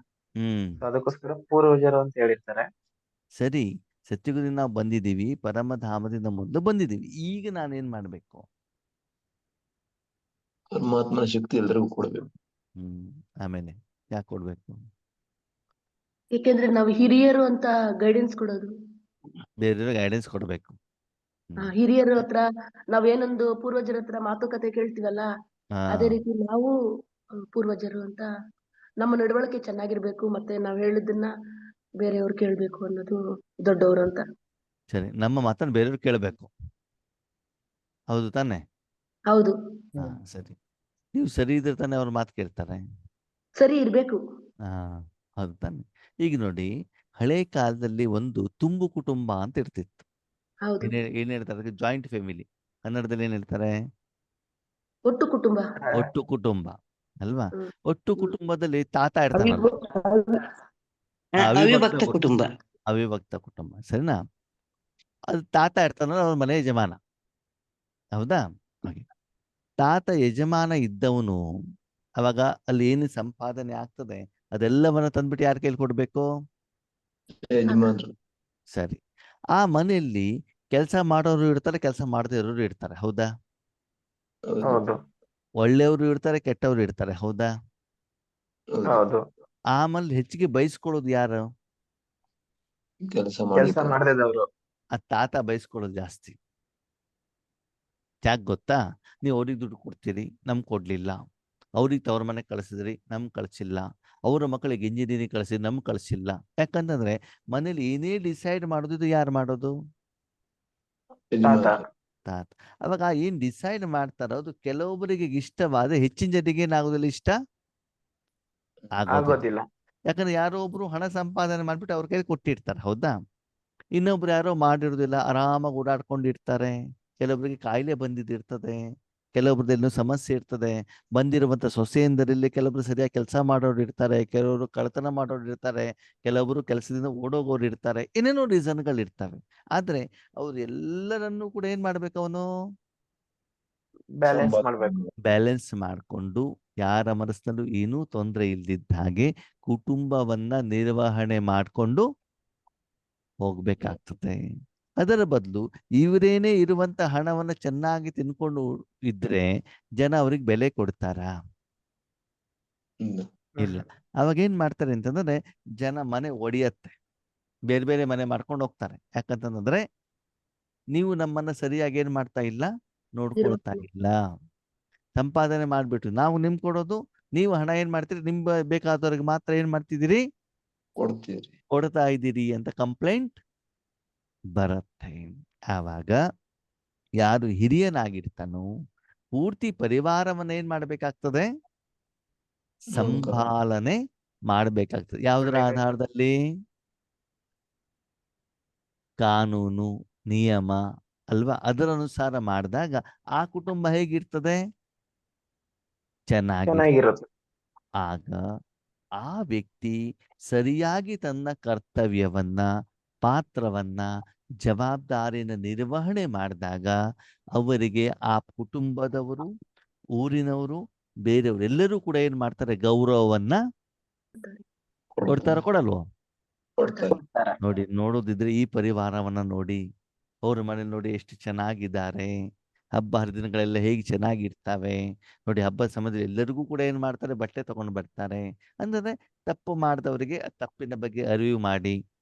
ಅದಕ್ಕೋಸ್ಕರ ಪೂರ್ವಜರು ಅಂತ ಹೇಳಿರ್ತಾರೆ. ಸರಿ, ಸತ್ಯುಗದಿಂದ ನಾವು ಬಂದಿದ್ದೀವಿ, ಪರಮಧಾಮದಿಂದ ಮೊದಲು ಬಂದಿದ್ದೀವಿ. ಈಗ ನಾನೇನ್ ಮಾಡ್ಬೇಕು? ಪರಮಾತ್ಮನ ಶಕ್ತಿ ಎಲ್ರಿಗೂ ಕೊಡ್ಬೇಕು. ಆಮೇಲೆ ಯಾಕೆ ಕೊಡ್ಬೇಕು? ಏಕೆಂದ್ರೆ ನಾವು ಹಿರಿಯರು ಅಂತ ಗೈಡೆನ್ಸ್ ಕೊಡೋದು. ಬೇರೆ ಗೈಡೆನ್ಸ್ ಕೊಡ್ಬೇಕು. ಹಿರಿಯರ ಹತ್ರ ನಾವೇನೊಂದು ಪೂರ್ವಜರ ಹತ್ರ ಮಾತುಕತೆ ಕೇಳ್ತೀವಲ್ಲ, ಅದೇ ರೀತಿ ನಾವು ಪೂರ್ವಜರು ಅಂತ ನಮ್ಮ ನಡವಳಿಕೆ ಚೆನ್ನಾಗಿರ್ಬೇಕು, ಮತ್ತೆ ನಾವ್ ಹೇಳಿದ್ದನ್ನ ಬೇರೆಯವ್ರು ಕೇಳ್ಬೇಕು ಅನ್ನೋದು ದೊಡ್ಡವರು ಅಂತ. ಸರಿ, ನಮ್ಮ ಮಾತನ್ನು ಬೇರೆಯವ್ರು ಕೇಳಬೇಕು, ಹೌದು ತಾನೆ? ಹೌದು, ಸರಿ. ನೀವು ಸರಿ ಇದ್ರೆ ತಾನೆ ಅವ್ರ ಮಾತು ಕೇಳ್ತಾರೆ. ಸರಿ ಇರ್ಬೇಕು. ಹೌದು ತಾನೆ? ಈಗ ನೋಡಿ, ಹಳೆ ಕಾಲದಲ್ಲಿ ಒಂದು ತುಂಬು ಕುಟುಂಬ ಅಂತ ಇರ್ತಿತ್ತು. ಹೌದು, ಏನ್ ಹೇಳ್ತಾರೆ? Joint family. ಕನ್ನಡದಲ್ಲಿ ಏನ್ ಹೇಳ್ತಾರೆ? ಒಟ್ಟು ಕುಟುಂಬ. ಒಟ್ಟು ಕುಟುಂಬ ಅಲ್ವಾ? ಹ್ಮ್. ಒಟ್ಟು ಕುಟುಂಬದಲ್ಲಿ ತಾತ ಇರ್ತಾನಲ್ಲ, ಅವಿಭಕ್ತ ಕುಟುಂಬ. ಅವಿಭಕ್ತ ಕುಟುಂಬ, ಸರಿನಾ? ಅದು ತಾತ ಇರ್ತಾನಲ್ಲ, ಅವ್ರ ಮನೆ ಯಜಮಾನ, ಹೌದಾ? ಹಾಗೆ ತಾತ ಯಜಮಾನ ಇದ್ದವನು ಅವಾಗ ಅಲ್ಲಿ ಏನು ಸಂಪಾದನೆ ಆಗ್ತದೆ ಅದೆಲ್ಲವನ್ನ ತಂದ್ಬಿಟ್ಟು ಯಾರ ಕೈಲಿ ಕೊಡ್ಬೇಕು? ಯಜಮಾನ್ರು. ಸರಿ. ಆ ಮನೆಯಲ್ಲಿ ಕೆಲಸ ಮಾಡೋರು ಇರ್ತಾರೆ, ಕೆಲಸ ಮಾಡದೇ ಇರೋರು ಇರ್ತಾರೆ, ಹೌದಾ? ಹೌದು. ಒಳ್ಳೆಯವರು ಇರ್ತಾರೆ, ಕೆಟ್ಟವರು ಇರ್ತಾರೆ, ಹೌದಾ? ಹೌದು. ಆಮೇಲೆ ಹೆಚ್ಚಿಗೆ ಬಯಸ್ಕೊಳ್ಳೋದು ಯಾರು? ಕೆಲಸ ಮಾಡದವರು. ಆ ತಾತ ಬಯಸ್ಕೊಳ್ಳೋದು ಜಾಸ್ತಿ. ಯಾಕೆ ಗೊತ್ತಾ? ನೀವು ಅವ್ರಿಗೆ ದುಡ್ಡು ಕೊಡ್ತೀರಿ, ನಮ್ಗೆ ಕೊಡ್ಲಿಲ್ಲ. ಅವ್ರಿಗೆ ತವ್ರ ಮನೆ ಕಳಿಸಿದ್ರಿ, ನಮ್ಗೆ ಕಳಿಸಿಲ್ಲ. ಅವರ ಮಕ್ಕಳಿಗೆ ಇಂಜಿನಿಯರಿಂಗ್ ಕಳಿಸಿದ್ರಿ, ನಮ್ಗೆ ಕಳಿಸಿಲ್ಲ. ಯಾಕಂತಂದ್ರೆ ಮನೇಲಿ ಏನೇ ಡಿಸೈಡ್ ಮಾಡೋದು ಯಾರು ಮಾಡೋದು? ತಾತ. ಅವಾಗ ಏನ್ ಡಿಸೈಡ್ ಮಾಡ್ತಾರೋ ಅದು ಕೆಲವೊಬ್ಬರಿಗೆ ಇಷ್ಟವಾದ, ಹೆಚ್ಚಿನ ಜನರಿಗೆ ಏನಾಗೋದಿಲ್ಲ, ಇಷ್ಟ ಆಗೋದಿಲ್ಲ. ಯಾಕಂದ್ರೆ ಯಾರೋ ಒಬ್ರು ಹಣ ಸಂಪಾದನೆ ಮಾಡ್ಬಿಟ್ಟು ಅವ್ರ ಕೈಲಿ ಕೊಟ್ಟಿರ್ತಾರೆ, ಹೌದಾ? ಇನ್ನೊಬ್ರು ಯಾರೋ ಮಾಡಿರೋದಿಲ್ಲ, ಆರಾಮಾಗಿ ಓಡಾಡ್ಕೊಂಡಿರ್ತಾರೆ. ಕೆಲವೊಬ್ಬರಿಗೆ ಕಾಯಿಲೆ ಬಂದಿದ್ದಿರ್ತದೆ, ಕೆಲವೊಬ್ರದ್ದು ಏನೋ ಸಮಸ್ಯೆ ಇರ್ತದೆ. ಬಂದಿರುವಂತ ಸೊಸೆಯಂದರಲ್ಲಿ ಕೆಲವೊಬ್ರು ಸರಿಯಾಗಿ ಕೆಲಸ ಮಾಡೋರು ಇರ್ತಾರೆ, ಕೆಲವರು ಕಳ್ತನ ಮಾಡೋರು ಇರ್ತಾರೆ, ಕೆಲವೊಬ್ರು ಕೆಲಸದಿಂದ ಓಡೋಗೋರು ಇರ್ತಾರೆ, ಏನೇನೋ ರೀಸನ್ಗಳು ಇರ್ತವೆ. ಆದ್ರೆ ಅವ್ರು ಎಲ್ಲರನ್ನೂ ಕೂಡ ಏನ್ ಮಾಡ್ಬೇಕು? ಅವನು ಬ್ಯಾಲೆನ್ಸ್ ಮಾಡಿಕೊಂಡು ಯಾರ ಮನಸ್ಸಿನಲ್ಲೂ ಏನೂ ತೊಂದರೆ ಇಲ್ದಿದ್ದ ಹಾಗೆ ಕುಟುಂಬವನ್ನ ನಿರ್ವಹಣೆ ಮಾಡಿಕೊಂಡು ಹೋಗ್ಬೇಕಾಗ್ತದೆ. ಅದರ ಬದಲು ಇವರೇನೇ ಇರುವಂತ ಹಣವನ್ನ ಚೆನ್ನಾಗಿ ತಿನ್ಕೊಂಡು ಇದ್ರೆ ಜನ ಅವ್ರಿಗೆ ಬೆಲೆ ಕೊಡ್ತಾರಾ? ಇಲ್ಲ. ಅವಾಗ ಏನ್ ಮಾಡ್ತಾರೆ ಅಂತಂದ್ರೆ ಜನ ಮನೆ ಒಡೆಯತ್ತೆ, ಬೇರೆ ಬೇರೆ ಮನೆ ಮಾಡ್ಕೊಂಡು ಹೋಗ್ತಾರೆ. ಯಾಕಂತಂದ್ರೆ ನೀವು ನಮ್ಮನ್ನ ಸರಿಯಾಗಿ ಏನ್ ಮಾಡ್ತಾ ಇಲ್ಲ, ನೋಡ್ಕೊಳ್ತಾ ಇಲ್ಲ. ಸಂಪಾದನೆ ಮಾಡ್ಬಿಟ್ಟು ನಾವು ನಿಮ್ ಕೊಡೋದು, ನೀವು ಹಣ ಏನ್ ಮಾಡ್ತೀರಿ, ನಿಮ್ ಬೇಕಾದವ್ರಿಗೆ ಮಾತ್ರ ಏನ್ ಮಾಡ್ತಿದ್ದೀರಿ, ಕೊಡ್ತಾ ಇದ್ದೀರಿ ಅಂತ ಕಂಪ್ಲೇಂಟ್ ಬರುತ್ತೆ. ಆವಾಗ ಯಾರು ಹಿರಿಯನಾಗಿರ್ತಾನೋ ಪೂರ್ತಿ ಪರಿವಾರವನ್ನ ಏನ್ ಮಾಡ್ಬೇಕಾಗ್ತದೆ? ಸಂಭಾಲನೆ ಮಾಡ್ಬೇಕಾಗ್ತದೆ. ಯಾವುದರ ಆಧಾರದಲ್ಲಿ? ಕಾನೂನು ನಿಯಮ ಅಲ್ವಾ? ಅದರ ಅನುಸಾರ ಮಾಡಿದಾಗ ಆ ಕುಟುಂಬ ಹೇಗಿರ್ತದೆ? ಚೆನ್ನಾಗಿರುತ್ತೆ. ಆಗ ಆ ವ್ಯಕ್ತಿ ಸರಿಯಾಗಿ ತನ್ನ ಕರ್ತವ್ಯವನ್ನ, ಪಾತ್ರವನ್ನ, ಜವಾಬ್ದಾರಿನ ನಿರ್ವಹಣೆ ಮಾಡಿದಾಗ ಅವರಿಗೆ ಆ ಕುಟುಂಬದವರು, ಊರಿನವರು, ಬೇರೆಯವರು ಎಲ್ಲರೂ ಕೂಡ ಏನ್ ಮಾಡ್ತಾರೆ? ಗೌರವವನ್ನ ಕೊಡ್ತಾರ, ಕೊಡಲ್ವೋ? ನೋಡಿ, ನೋಡೋದಿದ್ರೆ ಈ ಪರಿವಾರವನ್ನ ನೋಡಿ, ಅವ್ರ ಮನೇಲಿ ನೋಡಿ ಎಷ್ಟು ಚೆನ್ನಾಗಿದ್ದಾರೆ, ಹಬ್ಬ ಹರಿದಿನಗಳೆಲ್ಲ ಹೇಗೆ ಚೆನ್ನಾಗಿರ್ತಾವೆ ನೋಡಿ. ಹಬ್ಬದ ಸಮಯದಲ್ಲಿ ಎಲ್ಲರಿಗೂ ಕೂಡ ಏನ್ ಮಾಡ್ತಾರೆ? ಬಟ್ಟೆ ತಗೊಂಡು ಬರ್ತಾರೆ. ಅಂದ್ರೆ ತಪ್ಪು ಮಾಡಿದವರಿಗೆ ತಪ್ಪಿನ ಬಗ್ಗೆ ಅರಿವು ಮಾಡಿ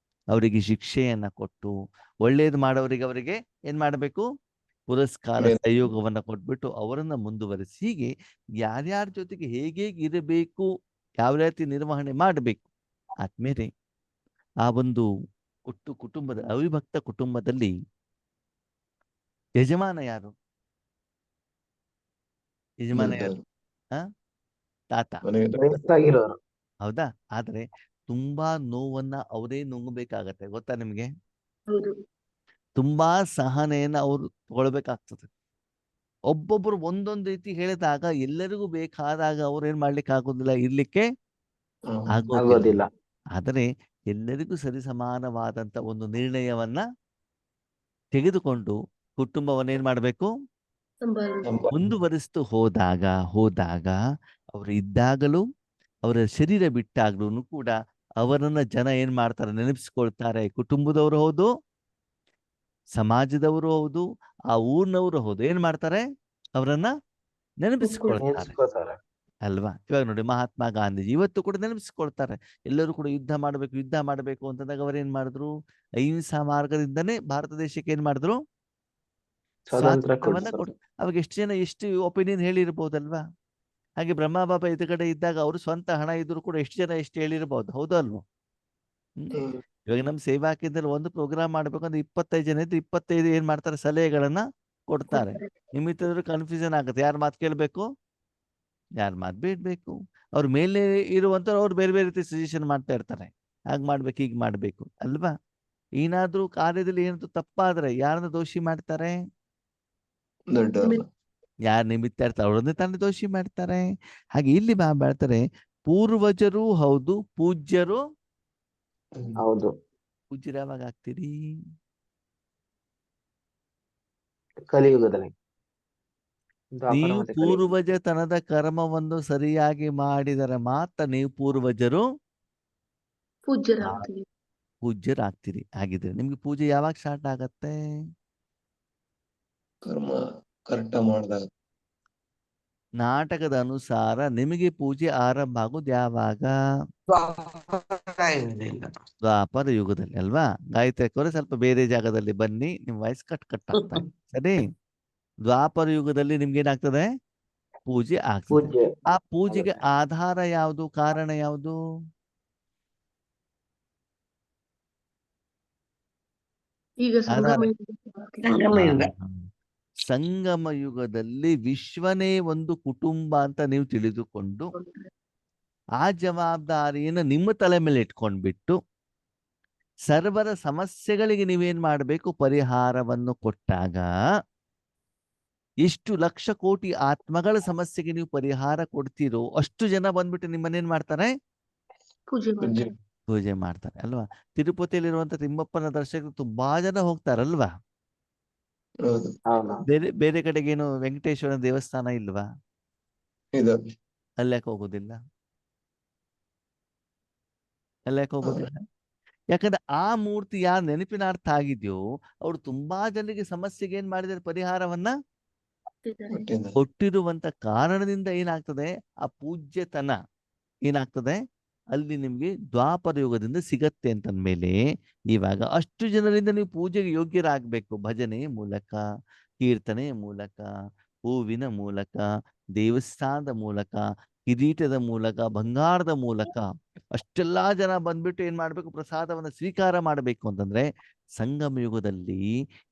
ಅವರಿಗೆ ಶಿಕ್ಷೆಯನ್ನ ಕೊಟ್ಟು, ಒಳ್ಳೇದು ಮಾಡೋರಿಗೆ ಅವರಿಗೆ ಏನ್ ಮಾಡಬೇಕು? ಪುರಸ್ಕಾರ, ಸಹಯೋಗವನ್ನ ಕೊಟ್ಬಿಟ್ಟು ಅವರನ್ನ ಮುಂದುವರಿಸಿ, ಹೀಗೆ ಯಾರ್ಯಾರ ಜೊತೆಗೆ ಹೇಗೆ ಇರಬೇಕು, ಯಾವ ರೀತಿ ನಿರ್ವಹಣೆ ಮಾಡಬೇಕು. ಆದ್ಮೇಲೆ ಆ ಒಂದು ಒಟ್ಟು ಕುಟುಂಬದ ಅವಿಭಕ್ತ ಕುಟುಂಬದಲ್ಲಿ ಯಜಮಾನ ಯಾರು? ಯಜಮಾನ ಯಾರು? ತಾತ, ಹೌದಾ? ಆದ್ರೆ ತುಂಬಾ ನೋವನ್ನ ಅವರೇ ನುಂಗಬೇಕಾಗತ್ತೆ, ಗೊತ್ತಾ ನಿಮ್ಗೆ? ತುಂಬಾ ಸಹನೆಯನ್ನ ಅವರು ತಗೊಳ್ಬೇಕಾಗ್ತದೆ. ಒಬ್ಬೊಬ್ರು ಒಂದೊಂದು ರೀತಿ ಹೇಳಿದಾಗ ಎಲ್ಲರಿಗೂ ಬೇಕಾದಾಗ ಅವ್ರು ಏನ್ ಮಾಡ್ಲಿಕ್ಕೆ ಆಗೋದಿಲ್ಲ, ಇರ್ಲಿಕ್ಕೆ ಆಗೋದಿಲ್ಲ. ಆದರೆ ಎಲ್ಲರಿಗೂ ಸರಿಸಮಾನವಾದಂತ ಒಂದು ನಿರ್ಣಯವನ್ನ ತೆಗೆದುಕೊಂಡು ಕುಟುಂಬವನ್ನ ಏನ್ ಮಾಡ್ಬೇಕು? ಮುಂದುವರಿಸ್ತು ಹೋದಾಗ ಅವರು ಇದ್ದಾಗಲೂ, ಅವರ ಶರೀರ ಬಿಟ್ಟಾಗ್ಲೂ ಕೂಡ ಅವರನ್ನ ಜನ ಏನ್ ಮಾಡ್ತಾರೆ? ನೆನಪಿಸ್ಕೊಳ್ತಾರೆ. ಕುಟುಂಬದವರು ಹೌದು, ಸಮಾಜದವರು ಹೌದು, ಆ ಊರಿನವರು ಹೌದು. ಏನ್ ಮಾಡ್ತಾರೆ? ಅವರನ್ನ ನೆನಪಿಸ್ಕೊಳ್ತಾರೆ ಅಲ್ವಾ? ಇವಾಗ ನೋಡಿ ಮಹಾತ್ಮ ಗಾಂಧೀಜಿ ಇವತ್ತು ಕೂಡ ನೆನಪಿಸ್ಕೊಳ್ತಾರೆ. ಎಲ್ಲರೂ ಕೂಡ ಯುದ್ಧ ಮಾಡಬೇಕು ಅಂತಂದಾಗ ಅವ್ರೇನ್ ಮಾಡಿದ್ರು? ಅಹಿಂಸಾ ಮಾರ್ಗದಿಂದನೇ ಭಾರತ ದೇಶಕ್ಕೆ ಏನ್ ಮಾಡಿದ್ರು? ಸ್ವಾತಂತ್ರ್ಯವನ್ನ ಕೊಡು. ಅವಾಗ ಎಷ್ಟು ಜನ ಎಷ್ಟು ಒಪಿನಿಯನ್ ಹೇಳಿರ್ಬೋದಲ್ವಾ? ಹಾಗೆ ಬ್ರಹ್ಮ ಬಾಬಾ ಎದುರುಗಡೆ ಇದ್ದಾಗ ಅವರು ಸ್ವಂತ ಹಣ ಇದ್ರು ಕೂಡ ಎಷ್ಟು ಜನ ಎಷ್ಟು ಹೇಳಿರ್ಬೋದು, ಹೌದಾ ಅಲ್ವೋ? ಇವಾಗ ನಮ್ಮ ಸೇವಾ ಕೇಂದ್ರದಲ್ಲಿ ಒಂದು ಪ್ರೋಗ್ರಾಮ್ ಮಾಡ್ಬೇಕಂದ್ರೆ 25 ಜನ ಇದ್ರೆ 25 ಏನ್ ಮಾಡ್ತಾರೆ? ಸಲಹೆಗಳನ್ನ ಕೊಡ್ತಾರೆ. ನಿಮ್ಮಿತ್ತಂದ್ರೆ ಕನ್ಫ್ಯೂಷನ್ ಆಗುತ್ತೆ, ಯಾರ ಮಾತು ಕೇಳ್ಬೇಕು, ಯಾರ ಮಾತು ಬಿಡ್ಬೇಕು. ಅವ್ರ ಮೇಲೆ ಇರುವಂತವ್ರು ಅವ್ರು ಬೇರೆ ಬೇರೆ ರೀತಿ ಸಜೆಷನ್ ಮಾಡ್ತಾ ಇರ್ತಾರೆ, ಹಾಗ್ ಮಾಡ್ಬೇಕು ಹೀಗ್ ಮಾಡ್ಬೇಕು ಅಲ್ವಾ? ಏನಾದ್ರೂ ಕಾರ್ಯದಲ್ಲಿ ಏನಾದ್ರು ತಪ್ಪಾದ್ರೆ ಯಾರನ್ನ ದೋಷಿ ಮಾಡ್ತಾರೆ? ಯಾರು ನಿಮಿತ್ತ ಇರ್ತಾರೆ ಅವ್ರನ್ನೇ ತಾನೇ ದೋಷಿ ಮಾಡ್ತಾರೆ. ಹಾಗೆ ಇಲ್ಲಿ ಹೇಳ್ತಾರೆ, ಪೂರ್ವಜರು ಹೌದು, ಪೂಜ್ಯರು ಹೌದು. ಪೂಜ್ಯರು ಯಾವಾಗ ಆಗ್ತೀರಿ? ಕಲಿಯುಗದಲ್ಲಿ ನೀವು ಪೂರ್ವಜತನದ ಕರ್ಮವನ್ನು ಸರಿಯಾಗಿ ಮಾಡಿದರೆ ಮಾತ್ರ ನೀವು ಪೂರ್ವಜರು ಪೂಜ್ಯರಾಗ್ತೀರಿ. ಹಾಗಿದ್ರೆ ನಿಮ್ಗೆ ಪೂಜೆ ಯಾವಾಗ ಸ್ಟಾರ್ಟ್ ಆಗತ್ತೆ? ಕರ್ಮ ಕರೆಕ್ಟ್ ಮಾಡಿದಾಗ. ನಾಟಕದ ಅನುಸಾರ ನಿಮಗೆ ಪೂಜೆ ಆರಂಭ ಆಗೋದು ಯಾವಾಗ? ದ್ವಾಪರ ಯುಗದಲ್ಲಿ ಅಲ್ವಾ? ಗಾಯತ್ರಿ ಅವರೇ ಸ್ವಲ್ಪ ಬೇರೆ ಜಾಗದಲ್ಲಿ ಬನ್ನಿ, ನಿಮ್ ವಾಯ್ಸ್ ಕಟ್ ಆಗ್ತಾ ಇದೆ. ಸರಿ, ದ್ವಾಪರ ಯುಗದಲ್ಲಿ ನಿಮ್ಗೆ ಏನಾಗ್ತದೆ? ಪೂಜೆ ಆಗ್ತದೆ. ಆ ಪೂಜೆಗೆ ಆಧಾರ ಯಾವುದು? ಕಾರಣ ಯಾವುದು? ಸಂಗಮ ಯುಗದಲ್ಲಿ ವಿಶ್ವನೇ ಒಂದು ಕುಟುಂಬ ಅಂತ ನೀವು ತಿಳಿದುಕೊಂಡು ಆ ಜವಾಬ್ದಾರಿಯನ್ನು ನಿಮ್ಮ ತಲೆ ಮೇಲೆ ಇಟ್ಕೊಂಡ್ಬಿಟ್ಟು ಸರ್ವರ ಸಮಸ್ಯೆಗಳಿಗೆ ನೀವೇನ್ ಮಾಡಬೇಕು? ಪರಿಹಾರವನ್ನು ಕೊಟ್ಟಾಗ ಎಷ್ಟು ಲಕ್ಷ ಕೋಟಿ ಆತ್ಮಗಳ ಸಮಸ್ಯೆಗೆ ನೀವು ಪರಿಹಾರ ಕೊಡ್ತೀರೋ ಅಷ್ಟು ಜನ ಬಂದ್ಬಿಟ್ಟು ನಿಮ್ಮನ್ನೇನ್ ಮಾಡ್ತಾರೆ? ಪೂಜೆ ಮಾಡ್ತಾರೆ ಅಲ್ವಾ? ತಿರುಪತಿಯಲ್ಲಿರುವಂತ ತಿಮ್ಮಪ್ಪನ ದರ್ಶನಕ್ಕೆ ತುಂಬಾ ಜನ ಹೋಗ್ತಾರಲ್ವಾ? ಬೇರೆ ಬೇರೆ ಕಡೆಗೇನು ವೆಂಕಟೇಶ್ವರ ದೇವಸ್ಥಾನ ಇಲ್ವಾ? ಅಲ್ಯಾಕೆ ಹೋಗೋದಿಲ್ಲ? ಯಾಕಂದ್ರೆ ಆ ಮೂರ್ತಿ ಯಾರ ನೆನಪಿನ ಅರ್ಥ ಆಗಿದೆಯೋ ಅವ್ರು ತುಂಬಾ ಜನರಿಗೆ ಸಮಸ್ಯೆಗೆ ಏನ್ ಮಾಡಿದಾರೆ? ಪರಿಹಾರವನ್ನ ಕೊಟ್ಟಿರುವಂತ ಕಾರಣದಿಂದ ಏನಾಗ್ತದೆ? ಆ ಪೂಜ್ಯತನ ಏನಾಗ್ತದೆ? ಅಲ್ಲಿ ನಿಮ್ಗೆ ದ್ವಾಪರ ಯುಗದಿಂದ ಸಿಗತ್ತೆ ಅಂತಂದ್ಮೇಲೆ ಇವಾಗ ಅಷ್ಟು ಜನರಿಂದ ನೀವು ಪೂಜೆಗೆ ಯೋಗ್ಯರಾಗಬೇಕು. ಭಜನೆ ಮೂಲಕ, ಕೀರ್ತನೆ ಮೂಲಕ, ಹೂವಿನ ಮೂಲಕ, ದೇವಸ್ಥಾನದ ಮೂಲಕ, ಕಿರೀಟದ ಮೂಲಕ, ಬಂಗಾರದ ಮೂಲಕ ಅಷ್ಟೆಲ್ಲಾ ಜನ ಬಂದ್ಬಿಟ್ಟು ಏನ್ ಮಾಡ್ಬೇಕು? ಪ್ರಸಾದವನ್ನ ಸ್ವೀಕಾರ ಮಾಡಬೇಕು ಅಂತಂದ್ರೆ ಸಂಗಮ ಯುಗದಲ್ಲಿ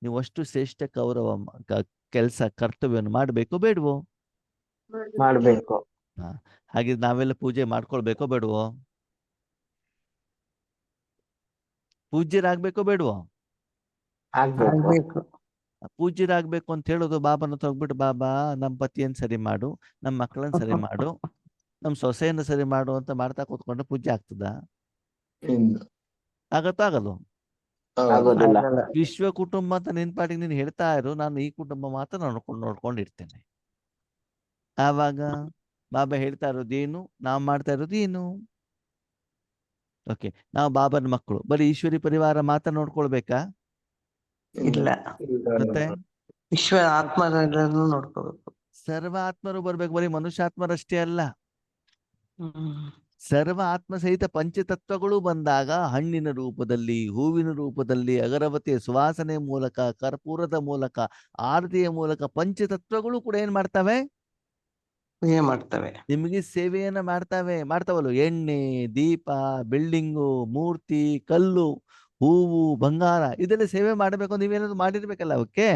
ನೀವು ಅಷ್ಟು ಶ್ರೇಷ್ಠ ಕೌರವ ಕೆಲಸ ಕರ್ತವ್ಯವನ್ನು ಮಾಡಬೇಕು ಬೇಡವೋ? ಮಾಡ್ಬೇಕು. ಹಾಗೆ ನಾವೆಲ್ಲ ಪೂಜೆ ಮಾಡ್ಕೊಳ್ಬೇಕೋ ಬೇಡವೋ? ಪೂಜ್ಯರಾಗ್ಬೇಕೋ ಬೇಡವೋ? ಪೂಜ್ಯರಾಗ್ಬೇಕು ಅಂತ ಹೇಳೋದು ಬಾಬಾನ ಹತ್ರ ಹೋಗ್ಬಿಟ್ಟು, ಬಾಬಾ ನಮ್ಮ ಪತಿಯನ್ನು ಸರಿ ಮಾಡು, ನಮ್ಮ ಮಕ್ಕಳನ್ನ ಸರಿ ಮಾಡು, ನಮ್ಮ ಸೊಸೆಯನ್ನು ಸರಿ ಮಾಡು ಅಂತ ಮಾಡ್ತಾ ಕೂತ್ಕೊಂಡ್ರೆ ಪೂಜೆ ಆಗ್ತದ? ಆಗಲ್ಲ. ವಿಶ್ವ ಕುಟುಂಬ ಅಂತ ನಿನ್ ಪಾಟಿಗೆ ನೀನು ಹೇಳ್ತಾ ಇರು, ನಾನು ಈ ಕುಟುಂಬ ಮಾತ್ರ ನೋಡ್ಕೊಂಡಿರ್ತೇನೆ. ಆವಾಗ ಬಾಬಾ ಹೇಳ್ತಾ ಇರೋದು ಏನು, ನಾವು ಮಾಡ್ತಾ ಇರೋದು ಏನು? ಓಕೆ, ನಾವು ಬಾಬಾನ ಮಕ್ಕಳು, ಬರೀ ಈಶ್ವರಿ ಪರಿವಾರ ಮಾತ್ರ ನೋಡ್ಕೊಳ್ಬೇಕಾ? ಇಲ್ಲ, ಮತ್ತೆ ವಿಶ್ವ ಆತ್ಮಗಳನ್ನು ನೋಡ್ಕೋಬೇಕು. ಸರ್ವ ಆತ್ಮರು ಬರ್ಬೇಕು, ಬರೀ ಮನುಷ್ಯಾತ್ಮರಷ್ಟೇ ಅಲ್ಲ. ಸರ್ವ ಆತ್ಮ ಸಹಿತ ಪಂಚತತ್ವಗಳು ಬಂದಾಗ ಹಣ್ಣಿನ ರೂಪದಲ್ಲಿ, ಹೂವಿನ ರೂಪದಲ್ಲಿ, ಅಗರಬತ್ತಿಯ ಸುವಾಸನೆ ಮೂಲಕ, ಕರ್ಪೂರದ ಮೂಲಕ, ಆರತಿಯ ಮೂಲಕ ಪಂಚತತ್ವಗಳು ಕೂಡ ಏನ್ ಮಾಡ್ತವೆ? ಪೂಜೆ ಮಾಡ್ತವೆ, ನಿಮಗೆ ಸೇವೆಯನ್ನ ಮಾಡ್ತಾವಲ್ಲ. ಎಣ್ಣೆ, ದೀಪ, ಬಿಲ್ಡಿಂಗು, ಮೂರ್ತಿ, ಕಲ್ಲು, ಹೂವು, ಬಂಗಾರ, ಇದೆಲ್ಲ ಸೇವೆ ಮಾಡ್ಬೇಕು. ನೀವೇನಾದ್ರು ಮಾಡಿರ್ಬೇಕಲ್ಲ ಅವಕ್ಕೆ,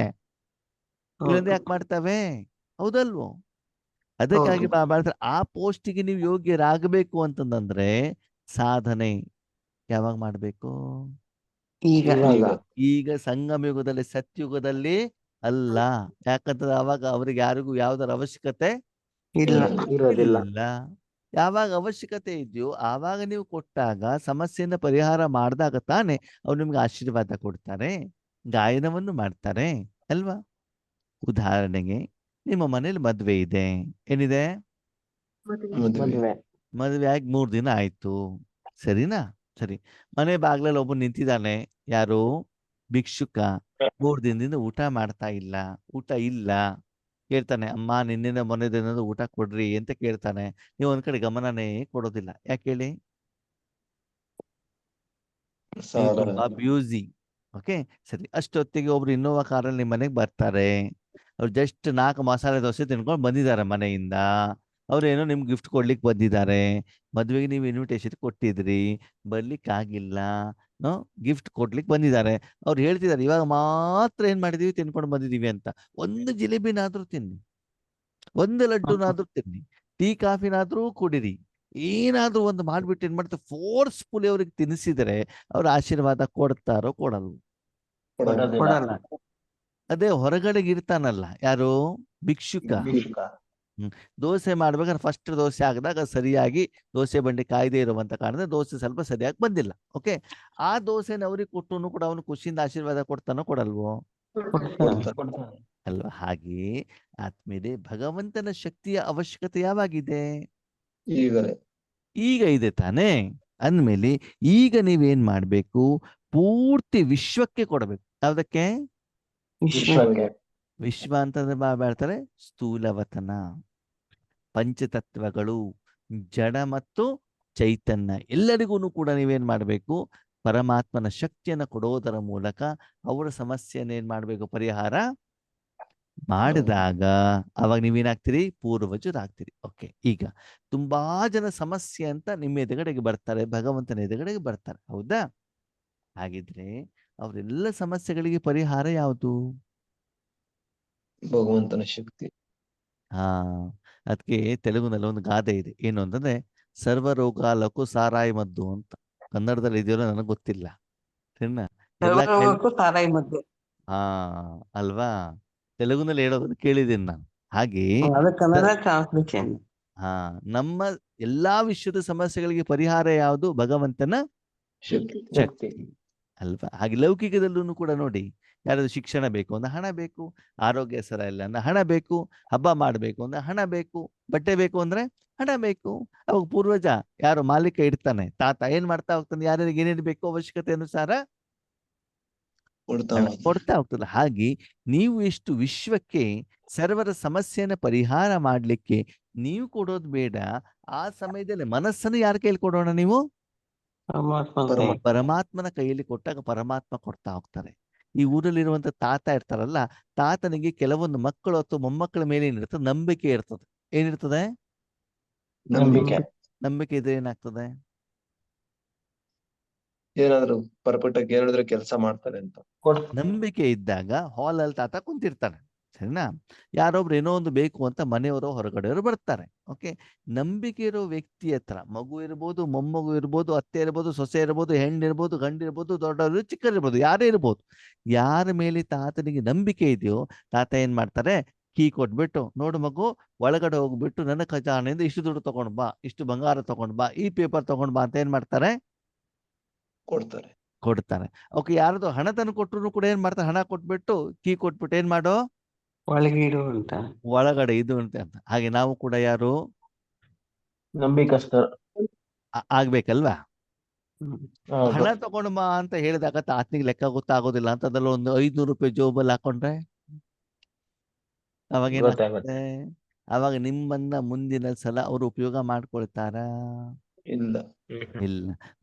ಇಲ್ಲಂದ್ರೆ ಯಾಕೆ ಮಾಡ್ತವೆ? ಹೌದಲ್ವೋ? ಅದಕ್ಕಾಗಿ ಮಾಡ್ತಾರೆ. ಆ ಪೋಸ್ಟಿಗೆ ನೀವು ಯೋಗ್ಯರಾಗಬೇಕು ಅಂತಂದ್ರೆ ಸಾಧನೆ ಯಾವಾಗ ಮಾಡ್ಬೇಕು? ಈಗ ಸಂಗಮ ಯುಗದಲ್ಲಿ, ಸತ್ಯುಗದಲ್ಲಿ ಅಲ್ಲ. ಯಾಕಂತಂದ್ರೆ ಅವಾಗ ಅವ್ರಿಗೆ ಯಾರಿಗೂ ಯಾವ್ದಾರ ಅವಶ್ಯಕತೆ ಇಲ್ಲ. ಯಾವಾಗ ಅವಶ್ಯಕತೆ ಇದೆಯೋ ಆವಾಗ ನೀವು ಕೊಟ್ಟಾಗ, ಸಮಸ್ಯೆಯಿಂದ ಪರಿಹಾರ ಮಾಡಿದಾಗ ತಾನೆ ಅವ್ರು ನಿಮ್ಗೆ ಆಶೀರ್ವಾದ ಕೊಡ್ತಾರೆ, ಗಾಯನವನ್ನು ಮಾಡ್ತಾರೆ ಅಲ್ವಾ? ಉದಾಹರಣೆಗೆ ನಿಮ್ಮ ಮನೇಲಿ ಮದ್ವೆ ಇದೆ, ಏನಿದೆ? ಮದ್ವೆ ಆಗಿ 3 ದಿನ ಆಯ್ತು, ಸರಿನಾ? ಸರಿ, ಮನೆ ಬಾಗ್ಲಲ್ಲಿ ಒಬ್ಬ ನಿಂತಿದ್ದಾನೆ, ಯಾರು? ಭಿಕ್ಷುಕ. 3 ದಿನದಿಂದ ಊಟ ಮಾಡ್ತಾ ಇಲ್ಲ, ಊಟ ಇಲ್ಲ. ಕೇಳ್ತಾನೆ, ಅಮ್ಮ ನಿನ್ನಿಂದ ಮೊನ್ನೆದೇನಾದ್ರು ಊಟ ಕೊಡ್ರಿ ಅಂತ ಕೇಳ್ತಾನೆ. ನೀವು ಒಂದ್ ಕಡೆ ಗಮನನೇ ಕೊಡೋದಿಲ್ಲ. ಯಾಕೆ ಹೇಳಿ? ನೀವು ಸಾಲ ತುಂಬಾ ಬ್ಯೂಸಿ. ಓಕೆ, ಸರಿ. ಅಷ್ಟೊತ್ತಿಗೆ ಒಬ್ರು ಇನ್ನೋವಾ ಕಾರಲ್ಲಿ ನಿಮ್ಮ ಮನೆಗೆ ಬರ್ತಾರೆ. ಅವ್ರು ಜಸ್ಟ್ 4 ಮಸಾಲೆ ದೋಸೆ ತಿನ್ಕೊಂಡು ಬಂದಿದ್ದಾರೆ ಮನೆಯಿಂದ. ಅವ್ರೇನೋ ನಿಮ್ಗೆ ಗಿಫ್ಟ್ ಕೊಡ್ಲಿಕ್ಕೆ ಬಂದಿದ್ದಾರೆ. ಮದ್ವೆಗೆ ನೀವು ಇನ್ವಿಟೇಷನ್ ಕೊಟ್ಟಿದ್ರಿ, ಬರ್ಲಿಕ್ಕಾಗಿಲ್ಲ. ಗಿಫ್ಟ್ ಕೊಡ್ಲಿಕ್ಕೆ ಬಂದಿದ್ದಾರೆ. ಅವ್ರು ಹೇಳ್ತಿದ್ದಾರೆ, ಇವಾಗ ಮಾತ್ರ ಏನ್ ಮಾಡಿದೀವಿ, ತಿನ್ಕೊಂಡು ಬಂದಿದೀವಿ ಅಂತ. ಒಂದು ಜಿಲೇಬಿನಾದ್ರೂ ತಿನ್ನಿ, ಒಂದು ಲಡ್ಡುನಾದ್ರೂ ತಿನ್ನಿ, ಟೀ ಕಾಫಿನಾದ್ರೂ ಕುಡಿರಿ, ಏನಾದ್ರೂ ಒಂದು ಮಾಡ್ಬಿಟ್ಟು ಏನ್ ಮಾಡ್ತಾರೆ, ಫೋರ್ಸ್ಫುಲಿ ಅವ್ರಿಗೆ ತಿನ್ನಿಸಿದರೆ ಅವ್ರ ಆಶೀರ್ವಾದ ಕೊಡ್ತಾರೋ ಕೊಡಲ್ವೋ? ಕೊಡಲ್ಲ. ಅದೇ ಹೊರಗಡೆಗೆ ಇರ್ತಾನಲ್ಲ ಯಾರು, ಭಿಕ್ಷುಕ. ದೋಸೆ ಮಾಡ್ಬೇಕಾದ್ರೆ ಫಸ್ಟ್ ದೋಸೆ ಹಾಕಿದಾಗ ಸರಿಯಾಗಿ ದೋಸೆ ಬಂಡಿ ಕಾಯ್ದೆ ಇರುವಂತ ಕಾರಣ ದೋಸೆ ಸ್ವಲ್ಪ ಸರಿಯಾಗಿ ಬಂದಿಲ್ಲ. ಓಕೆ, ಆ ದೋಸೆನ ಅವ್ರಿಗೆ ಕೊಟ್ಟು ಕೂಡ ಅವನು ಖುಷಿಯಿಂದ ಆಶೀರ್ವಾದ ಕೊಡ್ತಾನೋ ಕೊಡಲ್ವೋ? ಅಲ್ವಾ? ಹಾಗೆ ಆತ್ಮೀಯರೇ, ಭಗವಂತನ ಶಕ್ತಿಯ ಅವಶ್ಯಕತೆ ಯಾವಾಗಿದೆ? ಈಗಲೇ ಈಗ ಇದೆ ತಾನೇ. ಅಂದ್ಮೇಲೆ ಈಗ ನೀವೇನ್ ಮಾಡ್ಬೇಕು, ಪೂರ್ತಿ ವಿಶ್ವಕ್ಕೆ ಕೊಡಬೇಕು. ಯಾವ್ದಕ್ಕೆ? ವಿಶ್ವಕ್ಕೆ ವಿಶ್ವ ಅಂತಂದ್ರೆ ಹೇಳ್ತಾರೆ ಸ್ಥೂಲವತನ, ಪಂಚತತ್ವಗಳು, ಜಡ ಮತ್ತು ಚೈತನ್ಯ, ಎಲ್ಲರಿಗೂ ಕೂಡ ನೀವೇನ್ ಮಾಡ್ಬೇಕು, ಪರಮಾತ್ಮನ ಶಕ್ತಿಯನ್ನು ಕೊಡೋದರ ಮೂಲಕ ಅವರ ಸಮಸ್ಯೆಯನ್ನು ಏನ್ ಮಾಡ್ಬೇಕು, ಪರಿಹಾರ ಮಾಡಿದಾಗ ಅವಾಗ ನೀವೇನಾಗ್ತೀರಿ, ಪೂರ್ವಜರಾಗ್ತೀರಿ. ಓಕೆ, ಈಗ ತುಂಬಾ ಜನ ಸಮಸ್ಯೆ ಅಂತ ನಿಮ್ಮ ಎದುರುಗಡೆಗೆ ಬರ್ತಾರೆ, ಭಗವಂತನ ಎದುರುಗಡೆಗೆ ಬರ್ತಾರೆ. ಹೌದಾ? ಹಾಗಿದ್ರೆ ಅವರೆಲ್ಲ ಸಮಸ್ಯೆಗಳಿಗೆ ಪರಿಹಾರ ಯಾವುದು? ಭಗವಂತನ ಶಕ್ತಿ. ಹಾ, ಅದಕ್ಕೆ ತೆಲುಗುನಲ್ಲಿ ಒಂದು ಗಾದೆ ಇದೆ. ಏನು ಅಂತಂದ್ರೆ, ಸರ್ವರೋಗ ಲಘು ಸಾರಾಯಿ ಮದ್ದು ಅಂತ. ಕನ್ನಡದಲ್ಲಿ ಇದೆಯೋ ನನಗೆ ಗೊತ್ತಿಲ್ಲ. ಸರಿನಾ? ಎಲ್ಲ ಸರ್ವರೋಗಕ್ಕೂ ಸಾರಾಯಿ ಮದ್ದು. ಹಾ, ಅಲ್ವಾ? ತೆಲುಗುನಲ್ಲಿ ಹೇಳೋದನ್ನು ಕೇಳಿದ್ದೀನಿ ನಾನು. ಹಾಗೆ ಅದು ಕನ್ನಡ ಟ್ರಾನ್ಸ್ಲೇಷನ್. ಹಾ, ನಮ್ಮ ಎಲ್ಲಾ ವಿಶ್ವದ ಸಮಸ್ಯೆಗಳಿಗೆ ಪರಿಹಾರ ಯಾವುದು? ಭಗವಂತನ ಶಕ್ತಿ. ಶಕ್ತಿ, ಅಲ್ವಾ? ಹಾಗೆ ಲೌಕಿಕದಲ್ಲೂ ಕೂಡ ನೋಡಿ, ಯಾರಾದ್ರೂ ಶಿಕ್ಷಣ ಬೇಕು ಅಂದ್ರೆ ಹಣ ಬೇಕು, ಆರೋಗ್ಯ ಸರ ಇಲ್ಲ ಅಂದ್ರೆ ಹಣ ಬೇಕು, ಹಬ್ಬ ಮಾಡಬೇಕು ಅಂದ್ರೆ ಹಣ ಬೇಕು, ಬಟ್ಟೆ ಬೇಕು ಅಂದ್ರೆ ಹಣ ಬೇಕು. ಅವಾಗ ಪೂರ್ವಜ ಯಾರು ಮಾಲೀಕ ಇರ್ತಾನೆ, ತಾತ ಏನ್ ಮಾಡ್ತಾ ಹೋಗ್ತಾನೆ, ಯಾರ್ಯಾರಿಗೆ ಏನೇನು ಬೇಕು ಅವಶ್ಯಕತೆ ಅನುಸಾರ ಹಣ ಕೊಡ್ತಾ ಹೋಗ್ತದೆ. ಹಾಗೆ ನೀವು ಎಷ್ಟು ವಿಶ್ವಕ್ಕೆ ಸರ್ವರ ಸಮಸ್ಯೆನ ಪರಿಹಾರ ಮಾಡ್ಲಿಕ್ಕೆ ನೀವು ಕೊಡೋದು ಬೇಡ, ಆ ಸಮಯದಲ್ಲಿ ಮನಸ್ಸನ್ನು ಯಾರ ಕೈಯಲ್ಲಿ ಕೊಡೋಣ? ನೀವು ಪರಮಾತ್ಮನ ಕೈಯಲ್ಲಿ ಕೊಟ್ಟಾಗ ಪರಮಾತ್ಮ ಕೊಡ್ತಾ ಹೋಗ್ತಾರೆ. ಈ ಊರಲ್ಲಿರುವಂತ ತಾತ ಇರ್ತಾರಲ್ಲ, ತಾತನಿಗೆ ಕೆಲವೊಂದು ಮಕ್ಕಳು ಅಥವಾ ಮೊಮ್ಮಕ್ಕಳ ಮೇಲೆ ಏನಿರ್ತದೆ, ನಂಬಿಕೆ ಇರ್ತದೆ. ಏನಿರ್ತದೆ? ನಂಬಿಕೆ ಇದ್ರೆ ಏನಾಗ್ತದೆ? ಏನಾದ್ರು ಪರ್ಫೆಕ್ಟ್ ಹೇಳಿದ್ರೆ ಕೆಲಸ ಮಾಡ್ತಾರೆ ಅಂತ ನಂಬಿಕೆ ಇದ್ದಾಗ ಹಾಲಲ್ಲಿ ತಾತ ಕುಂತಿರ್ತಾನೆ. ಸರಿನಾ? ಯಾರೊಬ್ರು ಏನೋ ಒಂದು ಬೇಕು ಅಂತ ಮನೆಯವರು ಹೊರಗಡೆಯವರು ಬರ್ತಾರೆ. ಓಕೆ, ನಂಬಿಕೆ ಇರೋ ವ್ಯಕ್ತಿ ಹತ್ರ ಮಗು ಇರ್ಬೋದು, ಮೊಮ್ಮಗು ಇರ್ಬೋದು, ಅತ್ತೆ ಇರ್ಬೋದು, ಸೊಸೆ ಇರ್ಬೋದು, ಹೆಣ್ಣಿರ್ಬೋದು, ಗಂಡಿರ್ಬೋದು, ದೊಡ್ಡವರು ಚಿಕ್ಕರಿರ್ಬೋದು, ಯಾರೇ ಇರ್ಬೋದು, ಯಾರ ಮೇಲೆ ತಾತನಿಗೆ ನಂಬಿಕೆ ಇದೆಯೋ ತಾತ ಏನ್ ಮಾಡ್ತಾರೆ, ಕೀ ಕೊಟ್ಬಿಟ್ಟು, ನೋಡು ಮಗು, ಒಳಗಡೆ ಹೋಗ್ಬಿಟ್ಟು ನನ್ನ ಖಜಾನೆಯಿಂದ ಇಷ್ಟು ದುಡ್ಡು ತಗೊಂಡ್ ಬಾ, ಇಷ್ಟು ಬಂಗಾರ ತಗೊಂಡ್ ಬಾ, ಈ ಪೇಪರ್ ತಗೊಂಡ್ ಬಾ ಅಂತ ಏನ್ ಮಾಡ್ತಾರೆ, ಕೊಡ್ತಾರೆ. ಓಕೆ, ಯಾರದು ಹಣ ತಂದು ಕೊಟ್ಟರು ಕೂಡ ಏನ್ ಮಾಡ್ತಾರೆ, ಹಣ ಕೊಟ್ಬಿಟ್ಟು ಕೀ ಕೊಟ್ಬಿಟ್ಟು ಏನ್ ಮಾಡೋ, ಒಳಗೆ ಇಡು ಅಂತ, ಒಳಗಡೆ ಇದು ಅಂತ. ಹಾಗೆ ನಾವು ಕೂಡ ಯಾರು ನಂಬಿಕಸ್ತ ಆಗ್ಬೇಕಲ್ವಾ? ಹಣ ತಗೊಂಡು ಬಾ ಅಂತ ಹೇಳಿದಾಗ ತಾತನಿಗೆ ಲೆಕ್ಕ ಗೊತ್ತಾಗೋದಿಲ್ಲ ಅಂತ ಅದ್ರಲ್ಲಿ ಒಂದು 500 ರೂಪಾಯಿ ಜೋಬಲ್ಲಿ ಹಾಕೊಂಡ್ರೆ ಅವಾಗ ಏನಾಗ್ತದೆ? ಅವಾಗ ನಿಮ್ಮನ್ನ ಮುಂದಿನ ಸಲ ಅವರು ಉಪಯೋಗ ಮಾಡ್ಕೊಳ್ತಾರ? ಇಲ್ಲ.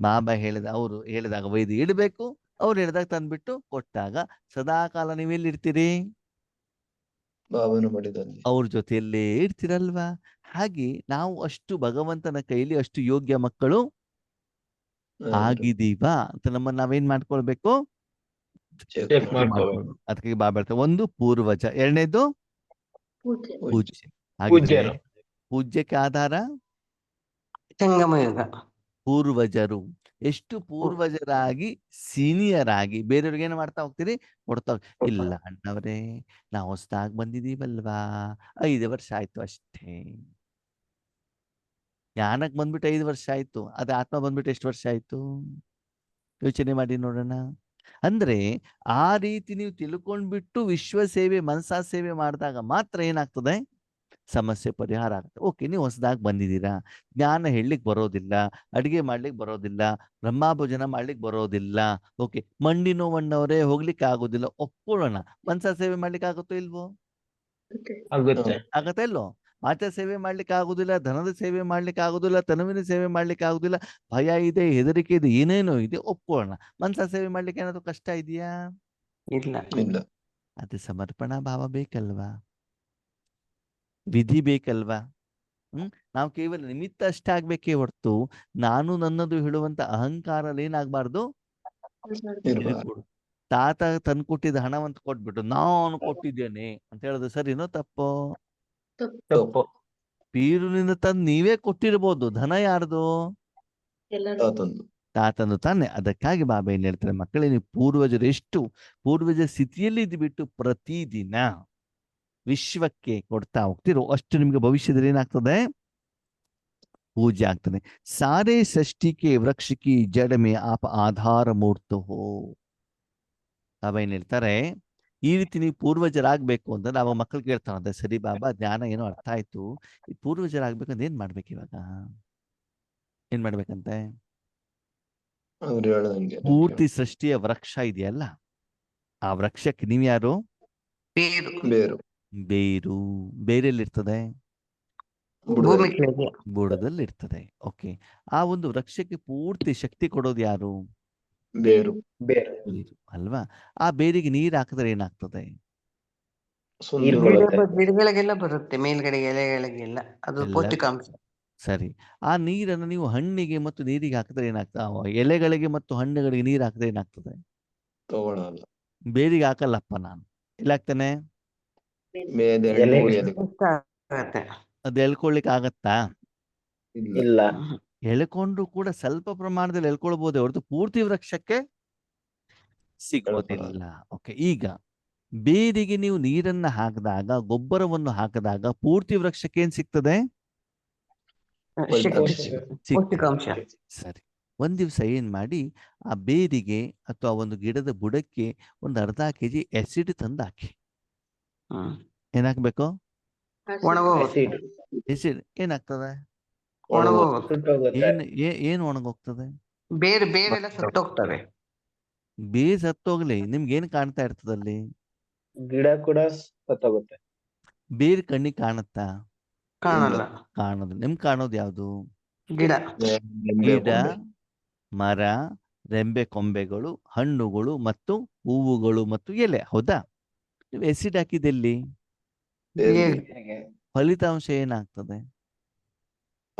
ಬಾಬಾ ಅವ್ರು ಹೇಳಿದಾಗ ಒಯ್ದು ಇಡಬೇಕು, ಅವ್ರು ಹೇಳಿದಾಗ ತಂದ್ಬಿಟ್ಟು ಕೊಟ್ಟಾಗ ಸದಾ ಕಾಲ ನೀವೆಲ್ಲಿರ್ತೀರಿ? ಬಾಬನ ಮಡಿದಲ್ಲಿ, ಅವ್ರ ಜೊತೆಯಲ್ಲೇ ಇರ್ತೀರಲ್ವಾ? ಹಾಗೆ ನಾವು ಅಷ್ಟು ಭಗವಂತನ ಕೈಲಿ ಅಷ್ಟು ಯೋಗ್ಯ ಮಕ್ಕಳು ಆಗಿದೀವಾ ಅಂತ ನಮ್ಮನ್ನ ನಾವೇನ್ ಮಾಡ್ಕೊಳ್ಬೇಕು, ಅದಕ್ಕೆ ಬಾಬಾ ಹೇಳ್ತಾರೆ, ಒಂದು ಪೂರ್ವಜ, ಎರಡನೇದು ಪೂಜ್ಯ. ಹಾಗೆ ಪೂಜ್ಯಕ್ಕೆ ಆಧಾರ ಸಂಗಮಯುಗ. ಪೂರ್ವಜರು. ಎಷ್ಟು ಪೂರ್ವಜರಾಗಿ ಸೀನಿಯರ್ ಆಗಿ ಬೇರೆಯವ್ರಿಗೆ ಏನ್ ಮಾಡ್ತಾ ಹೋಗ್ತೀರಿ, ಕೊಡ್ತಾ ಇಲ್ಲ ಅಣ್ಣವ್ರೆ, ನಾವು ಹೊಸದಾಗಿ ಬಂದಿದೀವಲ್ವಾ, 5 ವರ್ಷ ಆಯ್ತು ಅಷ್ಟೇ. ಜ್ಞಾನಕ್ ಬಂದ್ಬಿಟ್ಟು 5 ವರ್ಷ ಆಯ್ತು, ಅದೇ ಆತ್ಮ ಬಂದ್ಬಿಟ್ಟು ಎಷ್ಟು ವರ್ಷ ಆಯ್ತು? ಯೋಚನೆ ಮಾಡಿ ನೋಡೋಣ. ಅಂದ್ರೆ ಆ ರೀತಿ ನೀವು ತಿಳ್ಕೊಂಡ್ಬಿಟ್ಟು ವಿಶ್ವ ಸೇವೆ, ಮನಸಾ ಸೇವೆ ಮಾಡಿದಾಗ ಮಾತ್ರ ಏನಾಗ್ತದೆ, ಸಮಸ್ಯೆ ಪರಿಹಾರ ಆಗುತ್ತೆ. ಓಕೆ, ನೀವು ಹೊಸದಾಗಿ ಬಂದಿದ್ದೀರಾ, ಜ್ಞಾನ ಹೇಳಲಿಕ್ಕೆ ಬರೋದಿಲ್ಲ, ಅಡಿಗೆ ಮಾಡ್ಲಿಕ್ಕೆ ಬರೋದಿಲ್ಲ, ಬ್ರಹ್ಮಭೋಜನ ಮಾಡ್ಲಿಕ್ಕೆ ಬರೋದಿಲ್ಲ. ಓಕೆ, ಮಂಡಿ ನೋವಣ್ಣವರೇ, ಹೋಗ್ಲಿಕ್ಕೆ ಆಗೋದಿಲ್ಲ, ಒಪ್ಕೊಳ್ಳೋಣ. ಮನಸಾ ಸೇವೆ ಮಾಡ್ಲಿಕ್ಕೆ ಆಗುತ್ತೋ ಇಲ್ವೋ? ಆಗುತ್ತೆ. ಆಗತ್ತೆ ಇಲ್ಲೋ? ಆಚಾರ ಸೇವೆ ಮಾಡ್ಲಿಕ್ಕೆ ಆಗುದಿಲ್ಲ, ಧನದ ಸೇವೆ ಮಾಡ್ಲಿಕ್ಕೆ ಆಗುದಿಲ್ಲ, ತನುವಿನ ಸೇವೆ ಮಾಡ್ಲಿಕ್ಕೆ ಆಗುದಿಲ್ಲ, ಭಯ ಇದೆ, ಹೆದರಿಕೆ ಇದೆ, ಏನೇನೋ ಇದೆ, ಒಪ್ಕೊಳ್ಳೋಣ. ಮನಸ ಸೇವೆ ಮಾಡ್ಲಿಕ್ಕೆ ಏನಾದ್ರು ಕಷ್ಟ ಇದೆಯಾ? ಇಲ್ಲ. ಇಲ್ಲ. ಅದು ಸಮರ್ಪಣಾ ಭಾವ ಬೇಕಲ್ವಾ? ವಿಧಿ ಬೇಕಲ್ವಾ? ನಾವು ಕೇವಲ ನಿಮಿತ್ತ ಅಷ್ಟೇ ಆಗ್ಬೇಕೇ ಹೊರತು ನಾನು ನನ್ನದು ಹೇಳುವಂತ ಅಹಂಕಾರ ಏನಾಗ್ಬಾರ್ದು? ಇರ್ಬಾರ್ದು. ತಾತ ತಂದ್ಕೊಟ್ಟಿದ್ದ ಹಣವಂತ ಕೊಟ್ಬಿಟ್ಟು ನಾನು ಕೊಟ್ಟಿದ್ದೇನೆ ಅಂತ ಹೇಳೋದು ಸರಿನೋ ತಪ್ಪೋ? ತಪ್ಪು. ಪೀರುನಿಂದ ತಂದು ನೀವೇ ಕೊಟ್ಟಿರ್ಬೋದು, ಧನ ಯಾರ್ದು? ತಾತಂದು. ತಾತಂದು ತಾನೆ. ಅದಕ್ಕಾಗಿ ಬಾಬಾ ಏನ್ ಹೇಳ್ತಾರೆ, ಮಕ್ಕಳೇ ನೀವು ಪೂರ್ವಜರು ಎಷ್ಟು ಪೂರ್ವಜ ಸ್ಥಿತಿಯಲ್ಲಿ ಇದ್ಬಿಟ್ಟು ಪ್ರತಿದಿನ ವಿಶ್ವಕ್ಕೆ ಕೊಡ್ತಾ ಹೋಗ್ತಿರೋ ಅಷ್ಟು ನಿಮ್ಗೆ ಭವಿಷ್ಯದಲ್ಲಿ ಏನಾಗ್ತದೆ? ಪೂಜೆ ಆಗ್ತದೆ. ಸಾರೇ ಷಷ್ಠಿಕೆ ವೃಕ್ಷಕ್ಕೆ ಜಡಮೆ ಆಪ ಆಧಾರ ಮೂರ್ತ ಹೋ. ಬಾಬಾ ಏನ್ ಹೇಳ್ತಾರೆ, ಈ ರೀತಿ ನೀವು ಪೂರ್ವಜರಾಗ್ಬೇಕು ಅಂತ ನಾವು ಮಕ್ಕಳು ಕೇಳ್ತಾರಂತೆ, ಸರಿ ಬಾಬಾ ಜ್ಞಾನ ಏನೋ ಅರ್ಥ ಆಯ್ತು, ಈ ಪೂರ್ವಜರಾಗ್ಬೇಕಂತ ಏನ್ ಮಾಡ್ಬೇಕು ಇವಾಗ? ಏನ್ ಮಾಡ್ಬೇಕಂತೆ? ಅವ್ರು ಹೇಳದಂಗೆ ಪೂರ್ತಿ ಸೃಷ್ಟಿಯ ವೃಕ್ಷ ಇದೆಯಲ್ಲ, ಆ ವೃಕ್ಷಕ್ಕೆ ನೀವು ಯಾರು? ಬೇರು. ಬೇರು. ಬೇರು. ಬೇರೆಲ್ಲಿರ್ತದೆ? ಭೂಮಿ ಕೆಳಗೆ. ಬುಡದಲ್ಲಿ ಇರ್ತದೆ. ಓಕೆ. ಆ ಒಂದು ವೃಕ್ಷಕ್ಕೆ ಪೂರ್ತಿ ಶಕ್ತಿ ಕೊಡೋದು ಯಾರು? ಬೇರು. ಬೇರು ಅಲ್ವಾ? ಆ ಬೇರಿಗೆ ನೀರ್ ಹಾಕಿದ್ರೆ ಏನಾಗ್ತದೆ? ಗಿಡಗಳಿಗೆಲ್ಲ ಬರುತ್ತೆ, ಮೇಲ್ಗಡೆ ಎಲೆಗಳಿಗೆಲ್ಲ, ಅದು ಎಲ್ಲ ಪೌಷ್ಟಿಕಾಂಶ. ಸರಿ. ಆ ನೀರನ್ನು ನೀವು ಹಣ್ಣಿಗೆ ಮತ್ತು ನೀರಿಗೆ ಹಾಕಿದ್ರೆ ಏನಾಗ್ತದೆ? ಎಲೆಗಳಿಗೆ ಮತ್ತು ಹಣ್ಣುಗಳಿಗೆ ನೀರು ಹಾಕಿದ್ರೆ ಏನಾಗ್ತದೆ? ತಗೊಳಲ್ಲ. ಬೇರಿಗೆ ಹಾಕಲ್ಲಪ್ಪ ನಾನು. ಎಲ್ಲಿ ಹಾಕ್ತೇನೆ? ಆಗತ್ತೆ. ಅದು ಎಳ್ಕೊಳ್ಳಿಕ್ಕೆ ಆಗತ್ತಾ? ಇಲ್ಲ. ಎಳ್ಕೊಂಡ್ರು ಕೂಡ ಸ್ವಲ್ಪ ಪ್ರಮಾಣದಲ್ಲಿ ಎಳ್ಕೊಳ್ಬಹುದೇ ಹೊರತು ಪೂರ್ತಿ ವೃಕ್ಷಕ್ಕೆ ಸಿಗೋದಿಲ್ಲ. ಓಕೆ. ಈಗ ಬೇರಿಗೆ ನೀವು ನೀರನ್ನ ಹಾಕಿದಾಗ, ಗೊಬ್ಬರವನ್ನು ಹಾಕಿದಾಗ ಪೂರ್ತಿ ವೃಕ್ಷಕ್ಕೆ ಏನ್ ಸಿಗ್ತದೆ? ಪೌಷ್ಟಿಕಾಂಶ. ಸರಿ. ಒಂದ್ ದಿವ್ಸ ಏನ್ ಮಾಡಿ, ಆ ಬೇರಿಗೆ ಅಥವಾ ಒಂದು ಗಿಡದ ಬುಡಕ್ಕೆ ಒಂದು ಅರ್ಧ ಕೆಜಿ ಆಸಿಡ್ ತಂದು ಹಾಕಿ. ಏನಾಗ್ಬೇಕು? ಆಸಿಡ್ ಏನಾಗ್ತದೆ? ಏನ್ ಒಣಗೋಗ್ತದೆ? ಬೇರೆಲ್ಲ ಸತ್ತೋಗ್ತವೆ. ಬೇರ್ ಸತ್ತೋಗ್ಲಿ, ನಿಮ್ಗೆ ಏನ್ ಕಾಣ್ತಾ ಇರ್ತದಲ್ಲಿ? ಗಿಡ ಕೂಡ ಸತ್ತೋಗುತ್ತೆ. ಬೇರ್ ಕಣ್ಣಿಗೆ ಕಾಣುತ್ತಾ? ಕಾಣಲ್ಲ. ಕಾಣೋದು. ನಿಮ್ಗೆ ಕಾಣೋದು ಯಾವುದು? ಗಿಡ, ಮರ, ರೆಂಬೆ ಕೊಂಬೆಗಳು, ಹಣ್ಣುಗಳು ಮತ್ತು ಹೂವುಗಳು ಮತ್ತು ಎಲೆ. ಹೌದಾ? ನೀವು ಎಸಿಡ್ ಹಾಕಿದೆಲ್ಲಿ? ಫಲಿತಾಂಶ ಏನಾಗ್ತದೆ?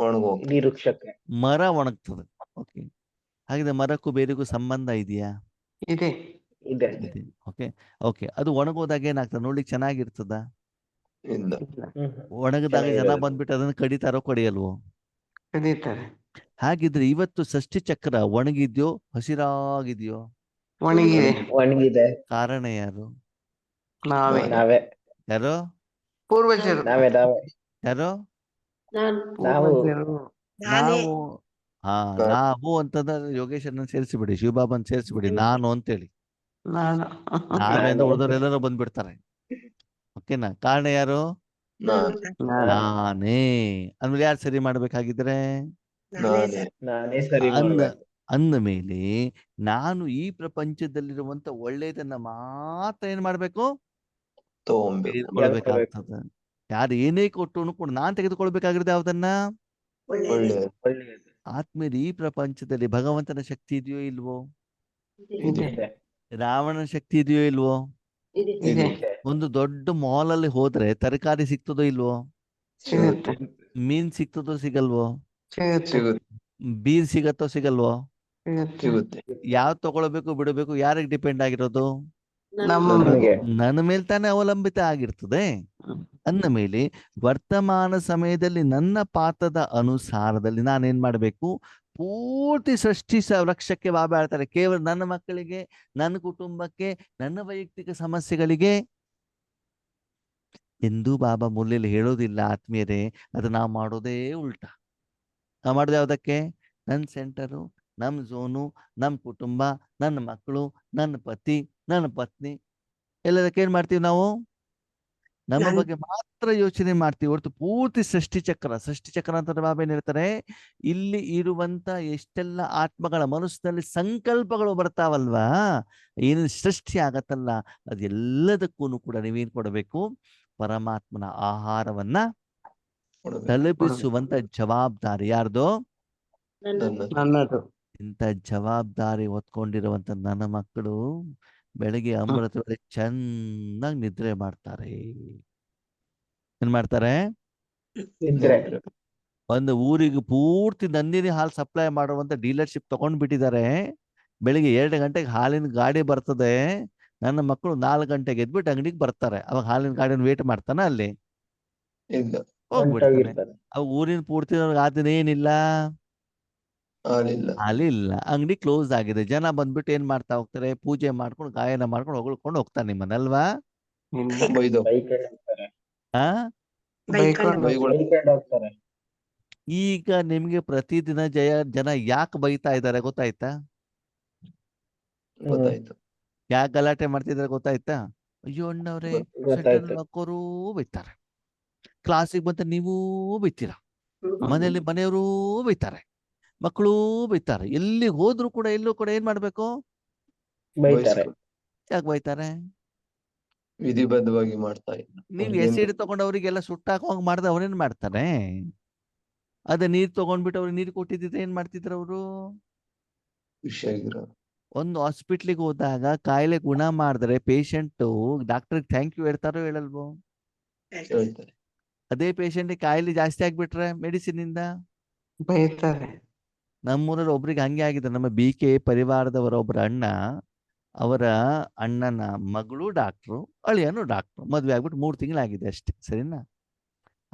ಮರ ಒಣಗ್ತದೆ. ಓಕೆ. ಹಾಗಿದ್ರೆ ಮರಕ್ಕೂ ಬೇರಿಗೂ ಸಂಬಂಧ ಇದೆಯಾ? ಇದೆ. ಓಕೆ. ಓಕೆ. ಅದು ಒಣಗೋದಾಗ ಏನಾಗ್ತದೆ? ನೋಡ್ಲಿಕ್ಕೆ ಚೆನ್ನಾಗಿರ್ತದ? ಒಣಗದಾಗ ಜನ ಬಂದ್ಬಿಟ್ಟು ಅದನ್ನ ಕಡಿತಾರೋ ಕಡಿಯಲ್ವೋ? ಕದೀತಾರೆ. ಹಾಗಿದ್ರೆ ಇವತ್ತು ಷಷ್ಠಿ ಚಕ್ರ ಒಣಗಿದ್ಯೋ ಹಸಿರಾಗಿದೆಯೋ? ಒಣಗಿದೆ. ಕಾರಣ ಯಾರು? ನಾವೇ. ಯಾರೋ? ಪೂರ್ವಜರು. ಯಾರೋ? ಪೂರ್ವಜರು. ನಾವು. ನಾವು ಅಂತಂದ್ರೆ ಯೋಗೇಶನ್ನ ಸೇರಿಸಿಬಿಡಿ, ಶಿವಬಾಬನ್ ಸೇರಿಸಿಬಿಡಿ, ನಾನು ಅಂತೇಳಿ. ನಾವೇ ಅಂದ್ರೆ ಉಳಿದವರೆಲ್ಲರೂ ಬಂದ್ಬಿಡ್ತಾರೆ. ಓಕೆನಾ? ಕಾರಣ ಯಾರು? ನಾನೇ. ಅಂದ್ರೆ ಯಾರು ಸರಿ ಮಾಡ್ಬೇಕಾಗಿದ್ರೆ? ಅಂದ ಮೇಲೆ ನಾನು ಈ ಪ್ರಪಂಚದಲ್ಲಿರುವಂತ ಒಳ್ಳೇದನ್ನ ಮಾತ್ರ ಏನ್ ಮಾಡ್ಬೇಕು? ತೆಗೆದುಕೊಳ್ಬೇಕಾಗ್ತದೆ. ಯಾರು ಏನೇ ಕೊಟ್ಟರು ಕೂಡ ನಾನ್ ತೆಗೆದುಕೊಳ್ಬೇಕಾಗಿರೋದು ಯಾವ್ದನ್ನ? ಆತ್ಮೀಯ, ಈ ಪ್ರಪಂಚದಲ್ಲಿ ಭಗವಂತನ ಶಕ್ತಿ ಇದೆಯೋ ಇಲ್ವೋ? ರಾವಣನ ಶಕ್ತಿ ಇದೆಯೋ ಇಲ್ವೋ? ಒಂದು ದೊಡ್ಡ ಮಾಲ್ ಅಲ್ಲಿ ಹೋದ್ರೆ ತರಕಾರಿ ಸಿಗ್ತದೋ ಇಲ್ವೋ? ಮೀನ್ ಸಿಗ್ತದೋ ಸಿಗಲ್ವೋ? ಬೀರ್ ಸಿಗತ್ತೋ ಸಿಗಲ್ವೋ? ಯಾವ್ ತಗೊಳ್ಬೇಕು ಬಿಡಬೇಕು ಯಾರಿಗೆ ಡಿಪೆಂಡ್ ಆಗಿರೋದು? ನನ್ನ ಮೇಲೆ ತಾನೇ ಅವಲಂಬಿತ ಆಗಿರ್ತದೆ. ಅಂದ ಮೇಲೆ ವರ್ತಮಾನ ಸಮಯದಲ್ಲಿ ನನ್ನ ಪಾತ್ರದ ಅನುಸಾರದಲ್ಲಿ ನಾನೇನ್ ಮಾಡ್ಬೇಕು? ಪೂರ್ತಿ ಸೃಷ್ಟಿ ವೃಕ್ಷಕ್ಕೆ ಬಾಬಾ ಹೇಳ್ತಾರೆ, ಕೇವಲ ನನ್ನ ಮಕ್ಕಳಿಗೆ, ನನ್ನ ಕುಟುಂಬಕ್ಕೆ, ನನ್ನ ವೈಯಕ್ತಿಕ ಸಮಸ್ಯೆಗಳಿಗೆ ಎಂದೂ ಬಾಬಾ ಮೂಲೆಯಲ್ಲಿ ಹೇಳೋದಿಲ್ಲ ಆತ್ಮೀಯರೇ. ಅದು ನಾವು ಮಾಡೋದೇ ಉಲ್ಟಾ. ನಾವು ಮಾಡೋದು ಯಾವ್ದಕ್ಕೆ? ನನ್ನ ಸೆಂಟರು, ನಮ್ಮ ಝೋನು, ನಮ್ಮ ಕುಟುಂಬ, ನನ್ನ ಮಕ್ಕಳು, ನನ್ನ ಪತಿ, ನನ್ನ ಪತ್ನಿ, ಎಲ್ಲದಕ್ಕೆ ಏನ್ ಮಾಡ್ತೀವಿ ನಾವು? ನಮ್ಮ ಬಗ್ಗೆ ಮಾತ್ರ ಯೋಚನೆ ಮಾಡ್ತೀವಿ ಹೊರತು ಪೂರ್ತಿ ಸೃಷ್ಟಿ ಚಕ್ರ ಅಂತಂದ್ರೆ ಬಾಬಾ ಏನ್ ಹೇಳ್ತಾರೆ? ಇಲ್ಲಿ ಇರುವಂತ ಎಷ್ಟೆಲ್ಲ ಆತ್ಮಗಳ ಮನಸ್ಸಿನಲ್ಲಿ ಸಂಕಲ್ಪಗಳು ಬರ್ತಾವಲ್ವಾ, ಏನು ಸೃಷ್ಟಿ ಆಗತ್ತಲ್ಲ, ಅದೆಲ್ಲದಕ್ಕೂ ಕೂಡ ನೀವೇನ್ ಕೊಡಬೇಕು? ಪರಮಾತ್ಮನ ಆಹಾರವನ್ನ ಕೊಡಬೇಕು. ತಲುಪಿಸುವಂತ ಜವಾಬ್ದಾರಿ ಯಾರ್ದು? ನನ್ನದು. ನನ್ನದು. ಇಂಥ ಜವಾಬ್ದಾರಿ ಹೊತ್ಕೊಂಡಿರುವಂತ ನನ್ನ ಮಕ್ಕಳು ಬೆಳಗ್ಗೆ ಅಮೃತ ವೇಳೆ ಚೆನ್ನಾಗಿ ನಿದ್ರೆ ಮಾಡ್ತಾರೆ. ಏನ್ ಮಾಡ್ತಾರೆ? ನಿದ್ರೆ. ಒಂದು ಊರಿಗೆ ಪೂರ್ತಿ ನಂದಿನಿ ಹಾಲು ಸಪ್ಲೈ ಮಾಡುವಂತ ಡೀಲರ್ಶಿಪ್ ತಗೊಂಡ್ ಬಿಟ್ಟಿದ್ದಾರೆ. ಬೆಳಿಗ್ಗೆ 2 ಗಂಟೆಗೆ ಹಾಲಿನ ಗಾಡಿ ಬರ್ತದೆ. ನನ್ನ ಮಕ್ಕಳು 4 ಗಂಟೆಗೆ ಎದ್ಬಿಟ್ಟು ಅಂಗಡಿಗೆ ಬರ್ತಾರೆ. ಅವಾಗ ಹಾಲಿನ ಗಾಡಿನ ವೇಟ್ ಮಾಡ್ತಾನ ಅಲ್ಲಿ? ಇಲ್ಲ. ಹೋಗ್ಬಿಡ್ತಾನೆ. ಹೊಂಟೋಗಿರ್ತಾರೆ. ಅವಾಗ ಊರಿನ ಪೂರ್ತಿ ಆತನೇನಿಲ್ಲ, ಹಾಲಿಲ್ಲ. ಹಾಲಿಲ್ಲ, ಅಂಗಡಿ ಕ್ಲೋಸ್ ಆಗಿದೆ. ಜನ ಬಂದ್ಬಿಟ್ಟು ಏನ್ ಮಾಡ್ತಾ ಹೋಗ್ತಾರೆ? ಪೂಜೆ ಮಾಡ್ಕೊಂಡು ಗಾಯನ ಮಾಡ್ಕೊಂಡು ಹೊಗಳ್ಕೊಂಡು ಹೋಗ್ತಾರೆ ನಿಮ್ಮನ್ನಲ್ವಾ? ಇಲ್ಲ. ಬೈದು ಬೈಕೊಂಡು ಹೋಗ್ತಾರೆ. ಆ ಬೈಕೊಂಡು ಬೈಕೊಂಡು ಹೋಗ್ತಾರೆ. ಈಗ ನಿಮ್ಗೆ ಪ್ರತಿದಿನ ಜನ ಯಾಕೆ ಬೈತಾ ಇದ್ದಾರೆ ಗೊತ್ತಾಯ್ತಾ? ಗೊತ್ತಾಯ್ತು. ಯಾಕೆ ಗಲಾಟೆ ಮಾಡ್ತಿದ್ದಾರೆ ಗೊತ್ತಾಯ್ತಾ? ಅಯ್ಯೋ ಅಣ್ಣವ್ರೆ, ಗೊತ್ತಾಯ್ತು. ಮಕ್ಕಳು ಬೈತಾರೆ, ಕ್ಲಾಸಿಗೆ ಬಂತ ನೀವೂ ಬೈತೀರ, ಮನೆಯಲ್ಲಿ ಮನೆಯವರು ಬೈತಾರೆ, ಮಕ್ಕಳು ಬೈತಾರೆ, ಎಲ್ಲಿಗೆ ಹೋದ್ರು ಕೂಡ ಎಲ್ಲೂ ಕೂಡ ಏನ್ ಮಾಡ್ಬೇಕು? ಬೈತಾರೆ. ಯಾಕೆ ಬೈತಾರೆ? ವಿಧಿಬದ್ಧವಾಗಿ ಮಾಡ್ತಾ ಇಲ್ಲ. ನೀವ್ ಎಸಿಡ್ ತಗೊಂಡು ಅವ್ರಿಗೆಲ್ಲ ಸುಟ್ಟಾಕೋಂಗ್ ಮಾಡ್ದೆ ಅವ್ರೇನ್ ಮಾಡ್ತಾರೆ? ಅದೇ ನೀರ್ ತಗೊಂಡ್ಬಿಟ್ಟು ಅವ್ರಿಗೆ ನೀರು ಕೊಟ್ಟಿದ್ರೆ ಏನ್ ಮಾಡ್ತಿದ್ರು ಅವರು? ಖುಷಿಯಾಗಿರೋ. ಒಂದು ಹಾಸ್ಪಿಟ್ಲಿಗೆ ಹೋದಾಗ ಕಾಯಿಲೆ ಗುಣ ಮಾಡಿದ್ರೆ ಪೇಷಂಟ್ ಡಾಕ್ಟರ್ ಥ್ಯಾಂಕ್ ಯು ಹೇಳ್ತಾರೋ ಹೇಳಲ್ವೋ? ಹೇಳ್ತಾರೆ. ಅದೇ ಪೇಷಂಟ್ ಕಾಯಿಲೆ ಜಾಸ್ತಿ ಆಗ್ಬಿಟ್ರೆ ಮೆಡಿಸಿನ್ ಇಂದ ಬೈತಾರೆ. ನಮ್ಮೂರಲ್ಲಿ ಒಬ್ರಿಗೆ ಹಂಗೆ ಆಗಿದೆ. ನಮ್ಮ BK ಪರಿವಾರದವರ ಒಬ್ಬರ ಅಣ್ಣ, ಅವರ ಅಣ್ಣನ ಮಗಳು ಡಾಕ್ಟ್ರು, ಅಳಿಯನು ಡಾಕ್ಟ್ರು, ಮದ್ವೆ ಆಗ್ಬಿಟ್ಟು 3 ತಿಂಗಳಾಗಿದೆ ಅಷ್ಟೇ, ಸರಿನಾ?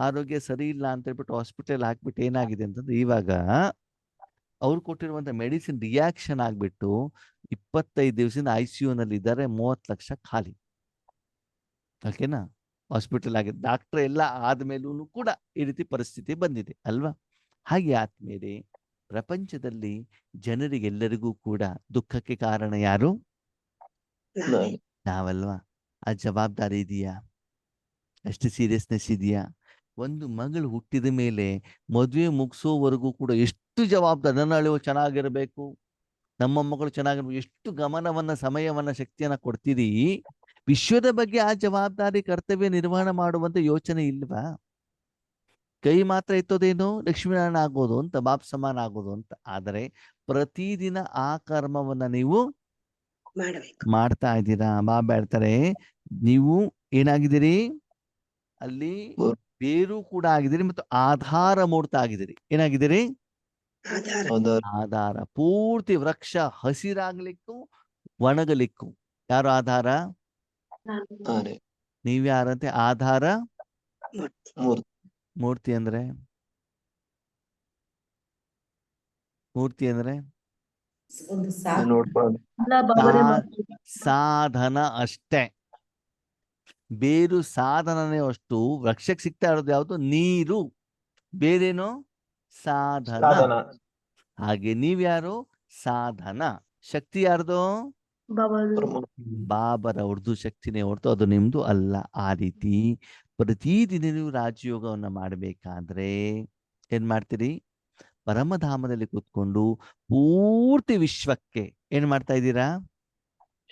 ಆರೋಗ್ಯ ಸರಿ ಇಲ್ಲ ಅಂತ ಹೇಳ್ಬಿಟ್ಟು ಹಾಸ್ಪಿಟಲ್ ಹಾಕ್ಬಿಟ್ಟು ಏನಾಗಿದೆ ಅಂತಂದ್ರೆ ಇವಾಗ ಅವ್ರು ಕೊಟ್ಟಿರುವಂತ ಮೆಡಿಸಿನ್ ರಿಯಾಕ್ಷನ್ ಆಗ್ಬಿಟ್ಟು 25 ದಿವಸದಿಂದ ICU ನಲ್ಲಿ ಇದ್ದಾರೆ. 30 ಲಕ್ಷ ಖಾಲಿ. ಓಕೆನಾ? ಹಾಸ್ಪಿಟಲ್ ಆಗಿದೆ. ಡಾಕ್ಟರ್ ಎಲ್ಲ ಆದ್ಮೇಲೂ ಕೂಡ ಈ ರೀತಿ ಪರಿಸ್ಥಿತಿ ಬಂದಿದೆ ಅಲ್ವಾ? ಹಾಗೆ ಆದ್ಮೇಲೆ ಪ್ರಪಂಚದಲ್ಲಿ ಜನರಿಗೆಲ್ಲರಿಗೂ ಕೂಡ ದುಃಖಕ್ಕೆ ಕಾರಣ ಯಾರು? ನಾನು. ನಾವಲ್ವಾ? ಆ ಜವಾಬ್ದಾರಿ ಇದೆಯಾ? ಅಷ್ಟು ಸೀರಿಯಸ್ನೆಸ್ ಇದೆಯಾ? ಒಂದು ಮಗಳು ಹುಟ್ಟಿದ ಮೇಲೆ ಮದುವೆ ಮುಗಿಸೋವರೆಗೂ ಕೂಡ ಎಷ್ಟು ಜವಾಬ್ದಾರಿ. ನನ್ನ ಅಳಿವು ಚೆನ್ನಾಗಿರ್ಬೇಕು, ನಮ್ಮ ಮಗಳು ಚೆನ್ನಾಗಿರ್ಬೇಕು, ಎಷ್ಟು ಗಮನವನ್ನ, ಸಮಯವನ್ನ, ಶಕ್ತಿಯನ್ನ ಕೊಡ್ತೀರಿ. ವಿಶ್ವದ ಬಗ್ಗೆ ಆ ಜವಾಬ್ದಾರಿ ಕರ್ತವ್ಯ ನಿರ್ವಹಣೆ ಮಾಡುವಂತ ಯೋಚನೆ ಇಲ್ವಾ? ಕೈ ಮಾತ್ರ ಎತ್ತೋದೇನು? ಲಕ್ಷ್ಮೀನಾರಾಯಣ ಆಗೋದು ಅಂತ, ಬಾಪ್ ಸಮಾನ ಆಗೋದು ಅಂತ. ಆದರೆ ಪ್ರತಿದಿನ ಆ ಕರ್ಮವನ್ನ ನೀವು ಮಾಡ್ತಾ ಇದ್ದೀರಾ. ಬಾಬಾ ಹೇಳ್ತಾರೆ, ನೀವು ಏನಾಗಿದ್ದೀರಿ? ಅಲ್ಲಿ ಬೇರು ಕೂಡ ಆಗಿದ್ದೀರಿ ಮತ್ತು ಆಧಾರ ಮೂರ್ತ ಆಗಿದ್ದೀರಿ. ಏನಾಗಿದ್ದೀರಿ? ಆಧಾರ. ಪೂರ್ತಿ ವೃಕ್ಷ ಹಸಿರಾಗ್ಲಿಕ್ಕೂ ಒಣಗಲಿಕ್ಕೂ ಯಾರು ಆಧಾರ? ನಾನೇ. ನೀವ್ಯಾರಂತೆ? ಆಧಾರ ಮೂರ್ತಿ. ಮೂರ್ತಿ ಅಂದ್ರೆ ಮೂರ್ತಿ ಅಂದ್ರೆ ನೋಡ್ಕೊಂಡು ಅಲ್ಲ ಬಾಬರೇ ಸಾಧನ ಅಷ್ಟೇ. ಬೇರು ಸಾಧನನೇ ಅಷ್ಟು. ವೃಕ್ಷಕ್ಕೆ ಸಿಗ್ತಾ ಇರೋದು ಯಾವುದು? ನೀರು. ಬೇರೇನು? ಸಾಧನ. ಸಾಧನ. ಹಾಗೆ ನೀವ್ಯಾರು? ಸಾಧನ. ಶಕ್ತಿ ಯಾರ್ದು? ಬಾಬರ ಉರ್ದು ಶಕ್ತಿನೇ ಹೊರತು ಅದು ನಿಮ್ದು ಅಲ್ಲ. ಆ ರೀತಿ ಪ್ರತಿದಿನ ನೀವು ರಾಜಯೋಗವನ್ನ ಮಾಡಬೇಕಾದ್ರೆ ಏನ್ ಮಾಡ್ತೀರಿ? ಪರಮಧಾಮದಲ್ಲಿ ಕೂತ್ಕೊಂಡು ಪೂರ್ತಿ ವಿಶ್ವಕ್ಕೆ ಏನ್ ಮಾಡ್ತಾ ಇದ್ದೀರಾ?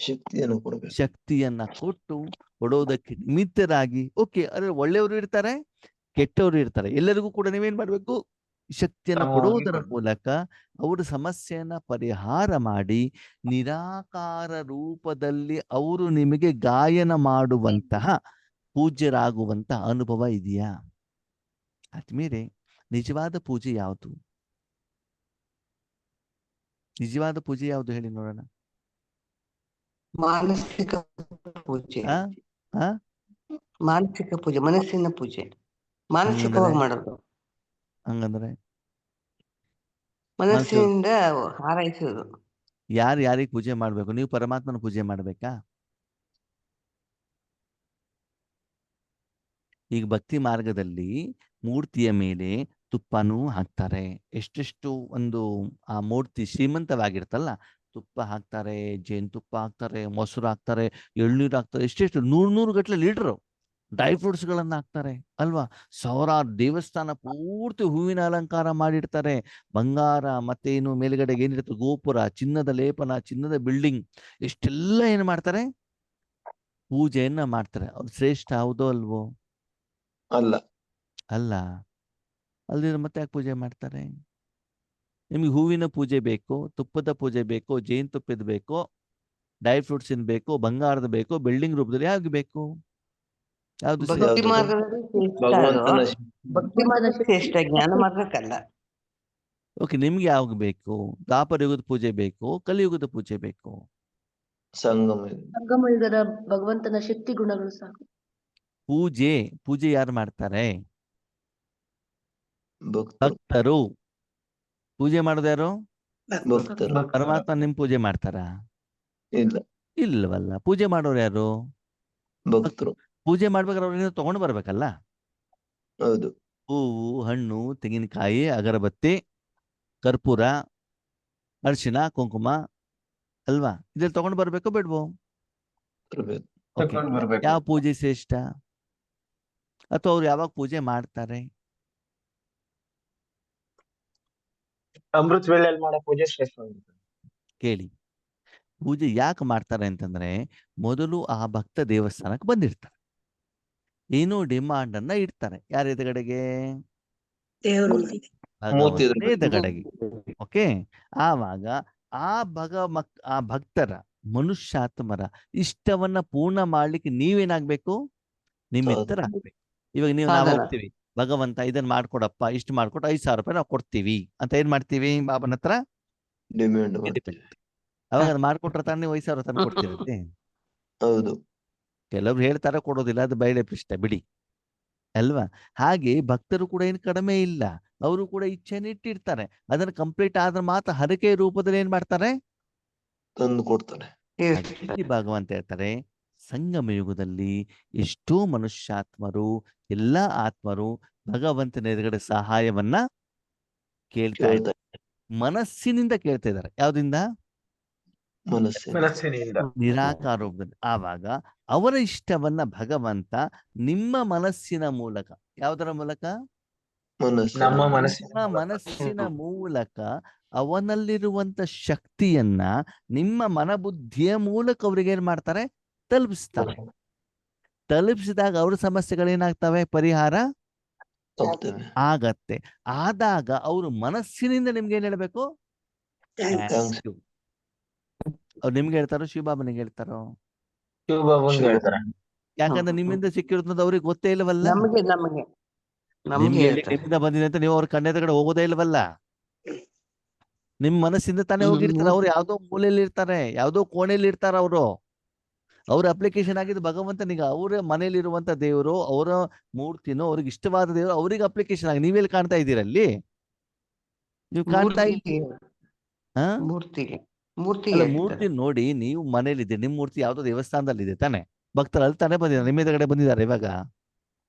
ಶಕ್ತಿಯನ್ನು ಕೊಡಬೇಕು. ಶಕ್ತಿಯನ್ನ ಕೊಟ್ಟು ಕೊಡೋದಕ್ಕೆ ನಿಮಿತ್ತರಾಗಿ. ಓಕೆ, ಅದ್ರ ಒಳ್ಳೆಯವರು ಇರ್ತಾರೆ, ಕೆಟ್ಟವರು ಇರ್ತಾರೆ. ಎಲ್ಲರಿಗೂ ಕೂಡ ನೀವೇನ್ ಮಾಡ್ಬೇಕು? ಶಕ್ತಿಯನ್ನು ಕೊಡುವುದರ ಮೂಲಕ ಅವರ ಸಮಸ್ಯೆಯನ್ನ ಪರಿಹಾರ ಮಾಡಿ ನಿರಾಕಾರ ರೂಪದಲ್ಲಿ ಅವರು ನಿಮಗೆ ಗಾಯನ ಮಾಡುವಂತಹ ಪೂಜ್ಯರಾಗುವಂತಹ ಅನುಭವ ಇದೆಯಾ? ಆದ್ಮೇಲೆ ನಿಜವಾದ ಪೂಜೆ ಯಾವುದು? ನಿಜವಾದ ಪೂಜೆ ಯಾವುದು ಹೇಳಿ ನೋಡೋಣ. ಮಾನಸಿಕ ಪೂಜೆ. ಆ ಆ ಮಾನಸಿಕ ಪೂಜೆ, ಮನಸ್ಸಿನ ಪೂಜೆ, ಮಾನಸಿಕವಾಗಿ ಮಾಡೋದು. ಹಂಗಂದ್ರೆ ಮನಸ್ಸಿನಿಂದ ಹಾರೈಸೋದು. ಯಾರು ಯಾರಿಗೆ ಪೂಜೆ ಮಾಡ್ಬೇಕು? ನೀವು ಪರಮಾತ್ಮನ ಪೂಜೆ ಮಾಡ್ಬೇಕಾ? ಈಗ ಭಕ್ತಿ ಮಾರ್ಗದಲ್ಲಿ ಮೂರ್ತಿಯ ಮೇಲೆ ತುಪ್ಪನೂ ಹಾಕ್ತಾರೆ. ಎಷ್ಟೆಷ್ಟು ಒಂದು ಆ ಮೂರ್ತಿ ಶ್ರೀಮಂತವಾಗಿರ್ತಲ್ಲ, ತುಪ್ಪ ಹಾಕ್ತಾರೆ, ಜೇನುತುಪ್ಪ ಹಾಕ್ತಾರೆ, ಮೊಸರು ಹಾಕ್ತಾರೆ, ಎಳ್ನೀರು ಹಾಕ್ತಾರೆ, ಎಷ್ಟೆಷ್ಟು 100 ಗಟ್ಟಲೆ ಲೀಟರ್ ಡ್ರೈ ಫ್ರೂಟ್ಸ್ ಗಳನ್ನ ಹಾಕ್ತಾರೆ ಅಲ್ವಾ? ಸಾವಿರಾರು ದೇವಸ್ಥಾನ ಪೂರ್ತಿ ಹೂವಿನ ಅಲಂಕಾರ ಮಾಡಿರ್ತಾರೆ. ಬಂಗಾರ ಮತ್ತೇನು ಮೇಲ್ಗಡೆಗೆ ಏನಿರುತ್ತೆ? ಗೋಪುರ, ಚಿನ್ನದ ಲೇಪನ, ಚಿನ್ನದ ಬಿಲ್ಡಿಂಗ್, ಇಷ್ಟೆಲ್ಲ ಏನ್ ಮಾಡ್ತಾರೆ? ಪೂಜೆಯನ್ನ ಮಾಡ್ತಾರೆ. ಅವ್ರು ಶ್ರೇಷ್ಠ ಹೌದೋ ಅಲ್ವೋ? ಅಲ್ಲ. ಅಲ್ಲ. ಅಲ್ದಿರ ಮತ್ತೆ ಯಾಕೆ ಪೂಜೆ ಮಾಡ್ತಾರೆ? ನಿಮ್ಗೆ ಹೂವಿನ ಪೂಜೆ ಬೇಕು, ತುಪ್ಪದ ಪೂಜೆ ಬೇಕು, ಜೇನುತುಪ್ಪದ ಬೇಕು, ಡ್ರೈ ಫ್ರೂಟ್ಸ್ ಬೇಕು, ಬಂಗಾರದ ಬೇಕು, ಬಿಲ್ಡಿಂಗ್ ರೂಪದಲ್ಲಿ ಯಾವ್ದು ಬೇಕು? ಯಾವ್ದು ಭಕ್ತಿ ಯಾವ್ದು? ಮಾರ್ಗದಲ್ಲಿ ಶ್ರೇಷ್ಠ ಅದು. ಭಗವಂತನ ಭಕ್ತಿ ಮಾರ್ಗ ಶ್ರೇಷ್ಠ, ಜ್ಞಾನ ಮಾರ್ಗಕ್ಕಲ್ಲ. ಓಕೆ, ನಿಮ್ಗೆ ಯಾವಾಗ ಬೇಕು? ದ್ವಾಪರ ಯುಗದ ಪೂಜೆ ಬೇಕು, ಕಲಿಯುಗದ ಪೂಜೆ ಬೇಕು? ಸಂಗಮ ಸಂಗಮ ಯುಗದ ಭಗವಂತನ ಶಕ್ತಿ ಗುಣಗಳು ಸಾಕು. ಪೂಜೆ ಯಾರು ಮಾಡ್ತಾರೆ? ಭಕ್ತರು. ಭಕ್ತರು. ಪೂಜೆ ಮಾಡೋದು ಯಾರು? ಭಕ್ತರು. ಪರಮಾತ್ಮ ನಿಮ್ ಪೂಜೆ ಮಾಡ್ತಾರಾ? ಇಲ್ಲ, ಇಲ್ವಲ್ಲ. ಪೂಜೆ ಮಾಡೋರು ಯಾರು? ಭಕ್ತರು. ಪೂಜೆ ಮಾಡ್ಬೇಕಾದ್ರೆ ಅವ್ರನ್ನ ತಗೊಂಡು ಬರ್ಬೇಕಲ್ಲ. ಹೌದು. ಹೂವು, ಹಣ್ಣು, ತೆಂಗಿನಕಾಯಿ, ಅಗರಬತ್ತಿ, ಕರ್ಪೂರ, ಅರಿಶಿನ, ಕುಂಕುಮ ಅಲ್ವಾ? ಇದ್ರಲ್ಲಿ ತಗೊಂಡು ಬರ್ಬೇಕೋ ಬೇಡ್ವೋ? ತರಬೇಕು. Okay. ಯಾವ ಪೂಜೆ ಶ್ರೇಷ್ಠ? ಅಥವಾ ಅವ್ರು ಯಾವಾಗ ಪೂಜೆ ಮಾಡ್ತಾರೆ? ಅಮೃತ ವೇಳೆಯಲ್ಲಿ ಮಾಡೋ ಪೂಜೆ ಶ್ರೇಷ್ಠವಾಗಿರುತ್ತೆ. ಕೇಳಿ, ಪೂಜೆ ಯಾಕೆ ಮಾಡ್ತಾರೆ ಅಂತಂದ್ರೆ, ಮೊದಲು ಆ ಭಕ್ತ ದೇವಸ್ಥಾನಕ್ಕೆ ಬಂದಿರ್ತಾರೆ, ಏನೋ ಡಿಮಾಂಡ್ ಅನ್ನ ಇಡ್ತಾರೆ. ಯಾರ ಎದುರುಗಡೆಗೆ? ಮೂರ್ತಿ ಭಗವಂತನ ಎದುರುಗಡೆಗೆ. ಓಕೆ. ಆವಾಗ ಆ ಭಕ್ತರ, ಮನುಷ್ಯಾತ್ಮರ ಇಷ್ಟವನ್ನ ಪೂರ್ಣ ಮಾಡ್ಲಿಕ್ಕೆ ನೀವೇನಾಗ್ಬೇಕು? ನಿಮಿತ್ತರಾಗ್ಬೇಕು. ಇವಾಗ ನಾವು ಸಾಧನ. ಹೋಗ್ತೀವಿ, ಭಗವಂತ ಇದನ್ನ ಮಾಡ್ಕೊಡಪ್ಪ, ಇಷ್ಟು ಮಾಡ್ಕೊಟ್ಟು 5,000 ರೂಪಾಯಿ ನಾವು ಕೊಡ್ತೀವಿ ಅಂತ ಏನ್ ಮಾಡ್ತೀವಿ? ಬಾಬನ ಹತ್ರ ಡಿಮ್ಯಾಂಡ್ ಮಾಡ್ತೀವಿ. ಅವಾಗ ಅದು ಮಾಡ್ಕೊಟ್ರೆ ತಾನೇ 5,000 ತಂದು ಕೊಡ್ತಿರುತ್ತೆ. ಹೌದು. ಕೆಲವ್ರು ಹೇಳ್ತಾರೆ, ಕೊಡೋದಿಲ್ಲ, ಅದು ಬಯಲೆ ಇಷ್ಟ ಬಿಡಿ ಅಲ್ವಾ? ಹಾಗೆ ಭಕ್ತರು ಕೂಡ ಏನು ಕಡಿಮೆ ಇಲ್ಲ, ಅವರು ಕೂಡ ಇಚ್ಛೆಯನ್ನು ಇಟ್ಟಿರ್ತಾರೆ. ಅದನ್ನ ಕಂಪ್ಲೀಟ್ ಆದ್ರೆ ಮಾತ್ರ ಹರಕೆ ರೂಪದಲ್ಲಿ ಏನ್ ಮಾಡ್ತಾರೆ? ತಂದು ಕೊಡ್ತಾರೆ. ಇಲ್ಲಿ ಭಗವಂತ ಹೇಳ್ತಾರೆ, ಸಂಗಮ ಯುಗದಲ್ಲಿ ಎಷ್ಟೋ ಮನುಷ್ಯಾತ್ಮರು, ಎಲ್ಲಾ ಆತ್ಮರು ಭಗವಂತನ ಎದುರುಗಡೆ ಸಹಾಯವನ್ನ ಕೇಳ್ತಾ ಇದ್ದಾರೆ. ಮನಸ್ಸಿನಿಂದ ಕೇಳ್ತಾ ಇದ್ದಾರೆ. ಯಾವ್ದಿಂದ? ಮನಸ್ಸಿನಿಂದ. ನಿರಾಕಾರ ರೂಪದಲ್ಲಿ. ಆವಾಗ ಅವರ ಇಷ್ಟವನ್ನ ಭಗವಂತ ನಿಮ್ಮ ಮನಸ್ಸಿನ ಮೂಲಕ, ಯಾವುದರ ಮೂಲಕ? ನಮ್ಮ ನಿಮ್ಮ ಮನಸ್ಸಿನ ಮೂಲಕ ಅವನಲ್ಲಿರುವಂತ ಶಕ್ತಿಯನ್ನ ನಿಮ್ಮ ಮನಬುದ್ಧಿಯ ಮೂಲಕ ಅವ್ರಿಗೆ ಏನ್ ಮಾಡ್ತಾರೆ? ತಲುಪಿಸ್ತಾರೆ. ತಲುಪಿಸಿದಾಗ ಅವ್ರ ಸಮಸ್ಯೆಗಳೇನಾಗ್ತವೆ? ಪರಿಹಾರ ಆಗತ್ತೆ. ಆದಾಗ ಅವರು ಮನಸ್ಸಿನಿಂದ ನಿಮ್ಗೆ ಏನ್ ಹೇಳ್ಬೇಕು? ಅವ್ರು ನಿಮ್ಗೆ ಹೇಳ್ತಾರೋ ಶಿವಬಾಬನಿಗೆ ಹೇಳ್ತಾರೋ? ಶಿವಬಾಬಂಗೆ ಹೇಳ್ತಾರೆ. ಯಾಕಂದ್ರೆ ನಿಮ್ಮಿಂದ ಸಿಕ್ಕಿರೋದು ಅವ್ರಿಗೆ ಗೊತ್ತೇ ಇಲ್ಲವಲ್ಲ. ನಮ್ಗೆ ನಿಮ್ಗೆ ಹೇಳ್ತಾರೆ. ನಿಮ್ಮಿಂದ ಬಂದಿದೆ ಅಂತ ನೀವು ಅವ್ರ ಕಣ್ಣೆದುರುಗಡೆ ಹೋಗೋದೇ ಇಲ್ವಲ್ಲ. ನಿಮ್ ಮನಸ್ಸಿಂದ ತಾನೇ ಹೋಗಿರ್ತಾರೆ. ಅವ್ರು ಯಾವ್ದೋ ಮೂಲೆಯಲ್ಲಿ ಇರ್ತಾರೆ, ಯಾವ್ದೋ ಕೋಣೆಯಲ್ಲಿ ಇರ್ತಾರ. ಅವ್ರ ಅಪ್ಲಿಕೇಶನ್ ಆಗಿದ್ದು ಭಗವಂತನಿಗೆ, ಅವರ ಮನೇಲಿ ಇರುವಂತ ದೇವರು, ಅವರ ಮೂರ್ತಿನೋ, ಅವ್ರಿಗೆ ಇಷ್ಟವಾದ ದೇವರು ಅವ್ರಿಗೆ ಅಪ್ಲಿಕೇಶನ್ ಆಗಿ ನೀವೆಲ್ಲಿ ಕಾಣ್ತಾ ಇದ್ದೀರಲ್ಲಿ? ನೀವು ಕಾಣ್ತಾ ಮೂರ್ತಿ ನೋಡಿ, ನೀವು ಮನೇಲಿದೆ, ನಿಮ್ ಮೂರ್ತಿ ಯಾವ್ದೋ ದೇವಸ್ಥಾನದಲ್ಲಿ ಇದೆ ತಾನೆ, ಭಕ್ತರು ಅಲ್ಲಿ ತಾನೇ ಬಂದಿದ್ದಾರೆ, ನಿಮ್ಮ ಎದುರುಗಡೆ ಬಂದಿದ್ದಾರೆ ಇವಾಗ?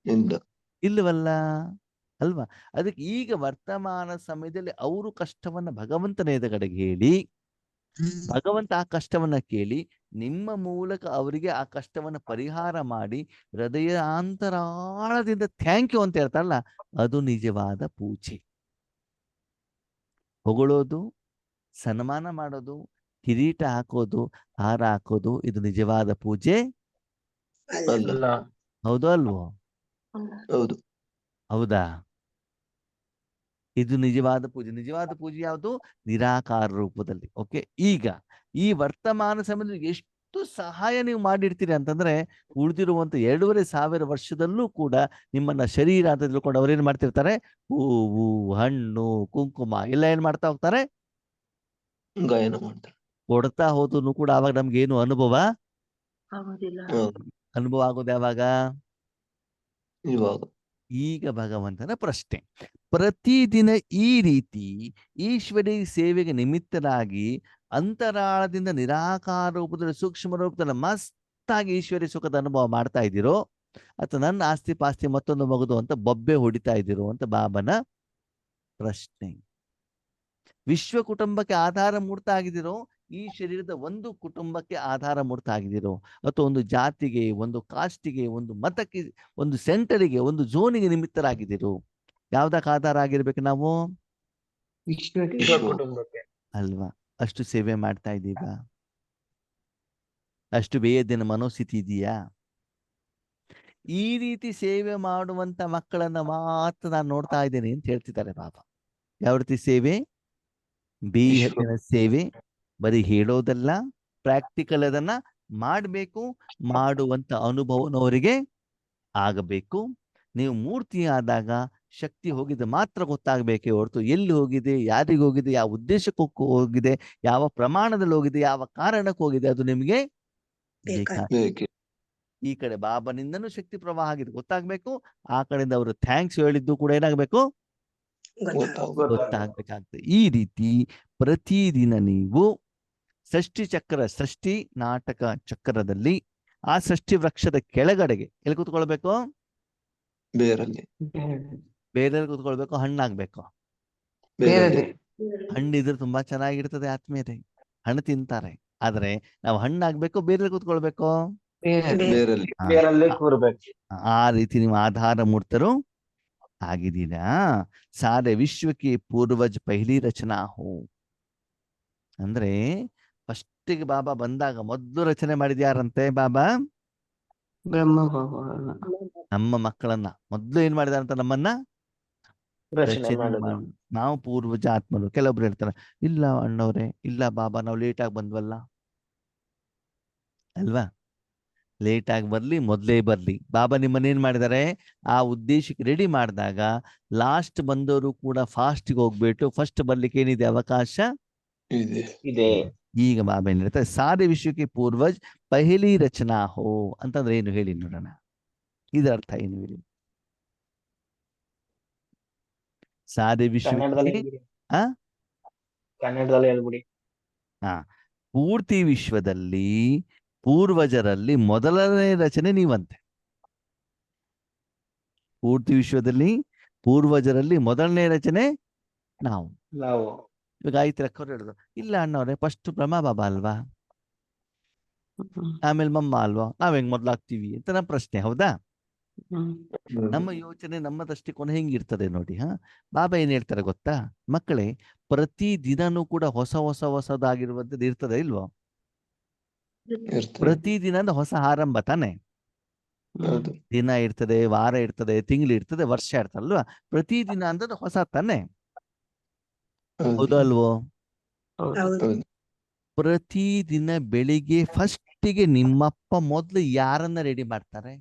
ಇಲ್ಲವಲ್ಲ ಅಲ್ವಾ? ಅದಕ್ಕೆ ಈಗ ವರ್ತಮಾನ ಸಮಯದಲ್ಲಿ ಅವರು ಕಷ್ಟವನ್ನ ಭಗವಂತನ ಎದುರುಗಡೆಗೆ ಹೇಳಿ, ಭಗವಂತ ಆ ಕಷ್ಟವನ್ನ ಕೇಳಿ ನಿಮ್ಮ ಮೂಲಕ ಅವರಿಗೆ ಆ ಕಷ್ಟವನ್ನ ಪರಿಹಾರ ಮಾಡಿ ಹೃದಯಾಂತರಾಳದಿಂದ ಥ್ಯಾಂಕ್ ಯು ಅಂತ ಹೇಳ್ತಾರಲ್ಲ, ಅದು ನಿಜವಾದ ಪೂಜೆ. ಹೊಗಳೋದು, ಸನ್ಮಾನ ಮಾಡೋದು, ಕಿರೀಟ ಹಾಕೋದು, ಹಾರ ಹಾಕೋದು, ಇದು ನಿಜವಾದ ಪೂಜೆ ಹೌದು ಅಲ್ವೋ? ಹೌದು. ಹೌದಾ? ಇದು ನಿಜವಾದ ಪೂಜೆ. ನಿಜವಾದ ಪೂಜೆ ಯಾವುದು? ನಿರಾಕಾರ ರೂಪದಲ್ಲಿ. ಓಕೆ. ಈಗ ಈ ವರ್ತಮಾನ ಸಮಯದಲ್ಲಿ ಎಷ್ಟು ಸಹಾಯ ನೀವು ಮಾಡಿರ್ತೀರಿ ಅಂತಂದ್ರೆ, ಉಳಿದಿರುವಂತ 2,500 ವರ್ಷದಲ್ಲೂ ಕೂಡ ನಿಮ್ಮನ್ನ ಶರೀರ ಅಂತ ತಿಳ್ಕೊಂಡು ಅವ್ರೇನ್ ಮಾಡ್ತಿರ್ತಾರೆ? ಹೂವು, ಹಣ್ಣು, ಕುಂಕುಮ ಎಲ್ಲ ಏನ್ ಮಾಡ್ತಾ ಹೋಗ್ತಾರೆ? ಗಾಯನ ಮಾಡ್ತಾರೆ. ಕೊಡ್ತಾ ಹೋದ್ರು ಕೂಡ ಅವಾಗ ನಮ್ಗೆ ಏನು ಅನುಭವ ಆಗೋದು ಯಾವಾಗ? ಇವಾಗ. ಈಗ ಭಗವಂತನ ಪ್ರಶ್ನೆ, ಪ್ರತಿದಿನ ಈ ರೀತಿ ಈಶ್ವರಿ ಸೇವೆಗೆ ನಿಮಿತ್ತರಾಗಿ ಅಂತರಾಳದಿಂದ ನಿರಾಕಾರ ರೂಪದಲ್ಲಿ, ಸೂಕ್ಷ್ಮ ರೂಪದಲ್ಲಿ ಮಸ್ತಾಗಿ ಈಶ್ವರಿ ಸುಖದ ಅನುಭವ ಮಾಡ್ತಾ ಇದ್ದೀರೋ, ಅಥವಾ ನನ್ನ ಆಸ್ತಿ ಪಾಸ್ತಿ ಮತ್ತೊಂದು ಮಗದು ಅಂತ ಬೊಬ್ಬೆ ಹೊಡಿತಾ ಇದ್ದೀರೋ ಅಂತ ಬಾಬನ ಪ್ರಶ್ನೆ. ವಿಶ್ವ ಕುಟುಂಬಕ್ಕೆ ಆಧಾರ ಮೂರ್ತ ಆಗಿದಿರೋ, ಈ ಶರೀರದ ಒಂದು ಕುಟುಂಬಕ್ಕೆ ಆಧಾರ ಮೂರ್ತ ಆಗಿದಿರೋ, ಅಥವಾ ಒಂದು ಜಾತಿಗೆ, ಒಂದು ಕಾಸ್ಟಿಗೆ, ಒಂದು ಮತಕ್ಕೆ, ಒಂದು ಸೆಂಟರಿಗೆ, ಒಂದು ಝೋನಿಗೆ ನಿಮಿತ್ತರಾಗಿದ್ದೀರೋ? ಯಾವ್ದಕ್ಕೆ ಆಧಾರ ಆಗಿರ್ಬೇಕು ನಾವು? ವಿಶ್ವ ಕುಟುಂಬಕ್ಕೆ ಅಲ್ವಾ? ಅಷ್ಟು ಸೇವೆ ಮಾಡ್ತಾ ಇದ್ದೀವ? ಅಷ್ಟು ಬೇಯದಿನ ಮನೋಸ್ಥಿತಿ ಇದೆಯಾ? ಈ ರೀತಿ ಸೇವೆ ಮಾಡುವಂತ ಮಕ್ಕಳನ್ನ ಮಾತ್ರ ನಾನು ನೋಡ್ತಾ ಇದ್ದೇನೆ ಅಂತ ಹೇಳ್ತಿದ್ದಾರೆ ಬಾಬಾ. ಯಾವ ರೀತಿ ಸೇವೆ? ಬಿ ಹೆಣ್ಣಿನ ಸೇವೆ, ಬರೀ ಹೇಳೋದಲ್ಲ, ಪ್ರಾಕ್ಟಿಕಲ್ ಅದನ್ನ ಮಾಡಬೇಕು, ಮಾಡುವಂತ ಅನುಭವನವರಿಗೆ ಆಗಬೇಕು. ನೀವು ಮೂರ್ತಿ ಆದಾಗ ಶಕ್ತಿ ಹೋಗಿದೆ ಮಾತ್ರ ಗೊತ್ತಾಗಬೇಕೇ ಹೊರತು ಎಲ್ಲಿ ಹೋಗಿದೆ, ಯಾರಿಗೆ ಹೋಗಿದೆ, ಯಾವ ಉದ್ದೇಶಕ್ಕೆ ಹೋಗಿದೆ, ಯಾವ ಪ್ರಮಾಣದಲ್ಲಿ ಹೋಗಿದೆ, ಯಾವ ಕಾರಣಕ್ಕೆ ಹೋಗಿದೆ ಅದು ನಿಮಗೆ ಬೇಕೆ ಈ ಕಡೆ ಬಾಬನಿಂದನೂ ಶಕ್ತಿ ಪ್ರವಾಹ ಆಗಿದೆ ಗೊತ್ತಾಗ್ಬೇಕು, ಆ ಕಡೆಯಿಂದ ಅವರು ಥ್ಯಾಂಕ್ಸ್ ಹೇಳಿದ್ದು ಕೂಡ ಏನಾಗಬೇಕು, ಗೊತ್ತಾಗ್ಬೇಕಾಗ್ತದೆ. ಈ ರೀತಿ ಪ್ರತಿದಿನ ನೀವು ಷಷ್ಠಿ ನಾಟಕ ಚಕ್ರದಲ್ಲಿ ಆ ಷಷ್ಠಿ ವೃಕ್ಷದ ಕೆಳಗಡೆಗೆ ಎಲ್ಲಿ ಕೂತ್ಕೊಳ್ಬೇಕು? ಬೇರಲ್ಲಿ ಬೇರೆಯಲ್ಲಿ ಕೂತ್ಕೊಳ್ಬೇಕು. ಹಣ್ಣಾಗ್ಬೇಕು. ಬೇರಲ್ಲಿ ಹಣ್ಣಿದ್ರೆ ತುಂಬಾ ಚೆನ್ನಾಗಿರ್ತದೆ ಆತ್ಮೀಯತೆ, ಹಣ್ಣು ತಿಂತಾರೆ. ಆದ್ರೆ ನಾವು ಹಣ್ಣಾಗ್ಬೇಕು, ಬೇರೆಯಲ್ಲಿ ಕೂತ್ಕೊಳ್ಬೇಕು. ಬೇರಲ್ಲಿ ಬೇರಲ್ಲೇ ಕೂರ್ಬೇಕು. ಆ ರೀತಿ ನೀವು ಆಧಾರ ಮೂರ್ತರು ಆಗಿದ್ದೀರಾ. ಸಾರೆ ವಿಶ್ವಕ್ಕೆ ಪೂರ್ವಜ್ ಪಹಲಿ ರಚನಾ ಹೋ ಅಂದ್ರೆ ಫಸ್ಟಿಗೆ ಬಾಬಾ ಬಂದಾಗ ಮೊದಲು ರಚನೆ ಮಾಡಿದ್ಯಾರಂತೆ ಬಾಬಾ? ಬ್ರಹ್ಮ ಬಾಬಾನ ನಮ್ಮ ಮಕ್ಕಳನ್ನ ಮೊದ್ಲು ಏನ್ ಮಾಡಿದಾರಂತ? ನಮ್ಮನ್ನ ರಚನೆ ರಚನೆ ಮಾಡೋದು. ಮಾಡು. ನಾವು ಪೂರ್ವಜ ಆತ್ಮರು. ಕೆಲವೊಬ್ರು ಹೇಳ್ತಾರೆ, ಇಲ್ಲ ಅಣ್ಣವ್ರೆ, ಇಲ್ಲ ಬಾಬಾ, ನಾವು ಲೇಟ್ ಆಗಿ ಬಂದ್ವಲ್ಲ ಅಲ್ವಾ? ಲೇಟ್ ಆಗಿ ಬರ್ಲಿ, ಮೊದ್ಲೇ ಬರ್ಲಿ. ಬಾಬಾ ನಿಮ್ಮನ್ನೇನ್ ಮಾಡಿದ್ದಾರೆ? ಆ ಉದ್ದೇಶಕ್ಕೆ ರೆಡಿ ಮಾಡಿದಾಗ ಲಾಸ್ಟ್ ಬಂದವರು ಕೂಡ ಫಾಸ್ಟ್ಗೆ ಹೋಗ್ಬಿಟ್ಟು ಫಸ್ಟ್ ಬರ್ಲಿಕ್ಕೆ ಏನಿದೆ ಅವಕಾಶ ಇದೆ. ಈಗ ಬಾಬಾ ಏನ್ ಹೇಳ್ತಾರೆ? ಸಾರೆ ವಿಶ್ವಕ್ಕೆ ಪೂರ್ವಜ್ ಪಹಲಿ ರಚನಾ ಹೋ ಅಂತಂದ್ರೆ ಏನು ಹೇಳಿ ನೋಡೋಣ. ಇದರ ಅರ್ಥ ಏನು ಹೇಳಿ? ಸಾರೆ ಕನ್ನಡದಲ್ಲಿ ವಿಶ್ವಕ್ಕೆ ಹೇಳ್ಬಿಡಿ. ಆ ಕನ್ನಡದಲ್ಲಿ ಹೇಳ್ಬಿಡಿ. ಪೂರ್ತಿ ವಿಶ್ವದಲ್ಲಿ ಪೂರ್ವಜರಲ್ಲಿ ಮೊದಲನೇ ರಚನೆ ನೀವಂತೆ. ಪೂರ್ತಿ ವಿಶ್ವದಲ್ಲಿ ಪೂರ್ವಜರಲ್ಲಿ ಮೊದಲನೇ ರಚನೆ ನಾವು. ನಾವು ಇವಾಗ ಆಯ್ತು ಅಕ್ಕವ್ರು ಹೇಳಿದ್ರು, ಇಲ್ಲ ಅಣ್ಣವ್ರೆ, ಫಸ್ಟ್ ಬ್ರಹ್ಮ ಬಾಬಾ ಅಲ್ವಾ, ಆಮೇಲೆ ಮಮ್ಮ ಅಲ್ವಾ, ನಾವ್ ಹೆಂಗ್ ಮೊದ್ಲಾಗ್ತೀವಿ ಅಂತ ನಮ್ಮ ಪ್ರಶ್ನೆ. ಹೌದಾ? ನಮ್ಮ ಯೋಚನೆ, ನಮ್ಮ ದೃಷ್ಟಿಕೋನ ಹೆಂಗಿರ್ತದೆ ನೋಡಿ. ಬಾಬಾ ಏನ್ ಹೇಳ್ತಾರೆ ಗೊತ್ತಾ ಮಕ್ಕಳೇ? ಪ್ರತಿ ದಿನನೂ ಕೂಡ ಹೊಸದಾಗಿರುವಂತದ್ದು ಇರ್ತದೆ ಇಲ್ವೋ? ಪ್ರತಿದಿನ ಹೊಸ ಆರಂಭ ತಾನೆ. ದಿನ ಇರ್ತದೆ, ವಾರ ಇರ್ತದೆ, ತಿಂಗಳು ಇರ್ತದೆ, ವರ್ಷ ಇರ್ತದಲ್ವಾ? ಪ್ರತಿದಿನ ಅಂದ್ರೆ ಹೊಸ ತಾನೆ. ಹೌದಲ್ವೋ? ಪ್ರತಿದಿನ ಬೆಳಿಗ್ಗೆ ಫಸ್ಟಿಗೆ ನಿಮ್ಮಪ್ಪ ಮೊದ್ಲು ಯಾರನ್ನ ರೆಡಿ ಮಾಡ್ತಾರೆ?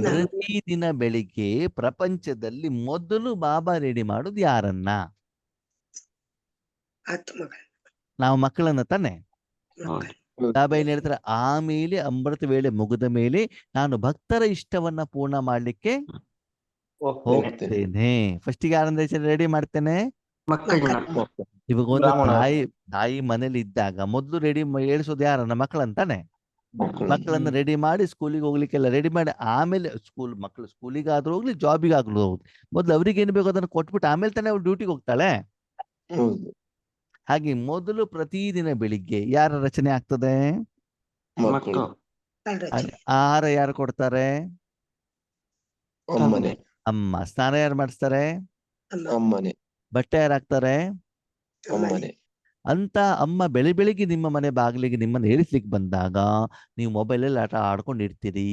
ಪ್ರತಿದಿನ ಬೆಳಿಗ್ಗೆ ಪ್ರಪಂಚದಲ್ಲಿ ಮೊದಲು ಬಾಬಾ ರೆಡಿ ಮಾಡೋದು ಯಾರನ್ನ? ನಾವು ಮಕ್ಕಳನ್ನ ತಾನೆ. ಬಾಬಾ ಏನ್ ಹೇಳ್ತಾರೆ? ಆಮೇಲೆ ಅಮೃತ ವೇಳೆ ಮುಗಿದ ಮೇಲೆ ನಾನು ಭಕ್ತರ ಇಷ್ಟವನ್ನ ಪೂರ್ಣ ಮಾಡ್ಲಿಕ್ಕೆ ಹೋಗ್ತೇನೆ. ಫಸ್ಟಿಗೆ ಯಾರನ್ನ ರೆಡಿ ಮಾಡ್ತೇನೆ? ಇವಾಗ ಒಂದು ತಾಯಿ ಮನೇಲಿ ಇದ್ದಾಗ ಮೊದ್ಲು ರೆಡಿ ಹೇಳಿಸೋದು ಯಾರನ್ನ? ಮಕ್ಕಳಂತಾನೆ. ಮಕ್ಕಳನ್ನ ರೆಡಿ ಮಾಡಿ ಸ್ಕೂಲಿಗೆ ಹೋಗ್ಲಿಕ್ಕೆಲ್ಲ ರೆಡಿ ಮಾಡಿ ಆಮೇಲೆ ಮಕ್ಕಳು ಸ್ಕೂಲಿಗಾದ್ರೂ ಹೋಗ್ಲಿ, ಜಾಬಿಗಾಗ್ಲೂ ಹೋಗ್ಲಿ, ಮೊದ್ಲು ಅವ್ರಿಗೆ ಏನ್ ಬೇಕು ಅದನ್ನ ಕೊಟ್ಬಿಟ್ಟು ಆಮೇಲೆ ತಾನೇ ಅವ್ರು ಡ್ಯೂಟಿಗೆ ಹೋಗ್ತಾಳೆ. ಹಾಗೆ ಮೊದಲು ಪ್ರತಿದಿನ ಬೆಳಿಗ್ಗೆ ಯಾರ ರಚನೆ ಆಗ್ತದೆ? ಆಹಾರ ಯಾರು ಕೊಡ್ತಾರೆ? ಅಮ್ಮ. ಸ್ನಾನ ಯಾರು ಮಾಡಿಸ್ತಾರೆ? ಬಟ್ಟೆ ಯಾರು ಹಾಕ್ತಾರೆ? ಅಂತ ಅಮ್ಮ ಬೆಳಿಗ್ಗೆ ನಿಮ್ಮ ಮನೆ ಬಾಗಿಲಿಗೆ ನಿಮ್ಮನ್ನ ಹೇಳಿಸ್ಲಿಕ್ಕೆ ಬಂದಾಗ ನೀವು ಮೊಬೈಲಲ್ಲಿ ಆಟ ಆಡ್ಕೊಂಡಿರ್ತೀರಿ,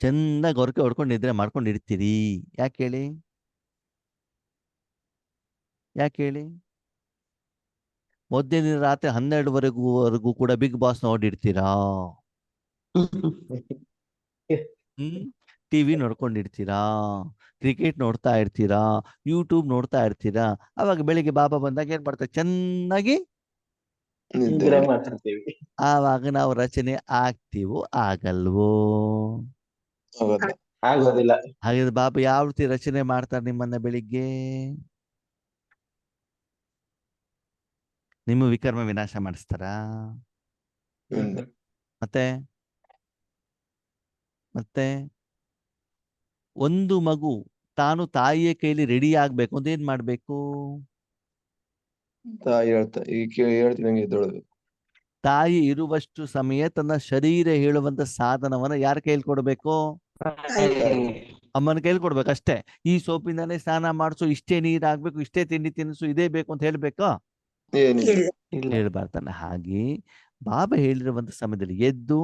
ಚಂದ ಗೊರಕೆ ಹೊಡ್ಕೊಂಡು ನಿದ್ರೆ ಮಾಡ್ಕೊಂಡಿರ್ತೀರಿ. ಯಾಕೆ ಹೇಳಿ? ಮೊದಲನೇ ದಿನ ರಾತ್ರಿ 12ವರೆಗೂ ಕೂಡ ಬಿಗ್ ಬಾಸ್ ನೋಡಿರ್ತೀರಾ? ಟಿವಿ ನೋಡ್ಕೊಂಡಿರ್ತೀರಾ, ಕ್ರಿಕೆಟ್ ನೋಡ್ತಾ ಇರ್ತೀರಾ, ಯೂಟ್ಯೂಬ್ ನೋಡ್ತಾ ಇರ್ತೀರಾ. ಅವಾಗ ಬೆಳಿಗ್ಗೆ ಬಾಬಾ ಬಂದಾಗ ಏನ್ ಮಾಡ್ತಾರೆ? ಚೆನ್ನಾಗಿ ನಿದ್ರೆ ಮಾಡ್ತಿರ್ತೀವಿ. ಆವಾಗ ನಾವು ರಚನೆ ಆಗ್ತೀವೋ ಆಗಲ್ವೋ? ಆಗೋದಿಲ್ಲ. ಹಾಗಾದ್ರೆ ಬಾಬಾ ಯಾವ ರೀತಿ ರಚನೆ ಮಾಡ್ತಾರೆ ನಿಮ್ಮನ್ನ? ಬೆಳಿಗ್ಗೆ ನಿಮ್ಮ ವಿಕರ್ಮ ವಿನಾಶ ಮಾಡಿಸ್ತಾರಾ? ಮತ್ತೆ ಒಂದು ಮಗು ತಾನು ತಾಯಿಯ ಕೈಲಿ ರೆಡಿ ಆಗ್ಬೇಕು ಅಂತ ಏನ್ ಮಾಡ್ಬೇಕು? ತಾಯಿ ಇರುವಷ್ಟು ಸಮಯ ತನ್ನ ಶರೀರ ಹೇಳುವಂತ ಸಾಧನವನ್ನ ಯಾರ ಕೈಲಿ ಕೊಡ್ಬೇಕು? ಅಮ್ಮನ ಕೈಲಿ ಕೊಡ್ಬೇಕಷ್ಟೇ. ಈ ಸೋಪಿಂದಾನೇ ಸ್ನಾನ ಮಾಡಿಸು, ಇಷ್ಟೇ ನೀರ್ ಆಗ್ಬೇಕು, ಇಷ್ಟೇ ತಿಂಡಿ ತಿನ್ನಿಸು, ಇದೇ ಬೇಕು ಅಂತ ಹೇಳ್ಬೇಕಾ? ಹೇಳ್ಬಾರ್ತಾನೆ. ಹಾಗೆ ಬಾಬಾ ಹೇಳಿರುವಂತ ಸಮಯದಲ್ಲಿ ಎದ್ದು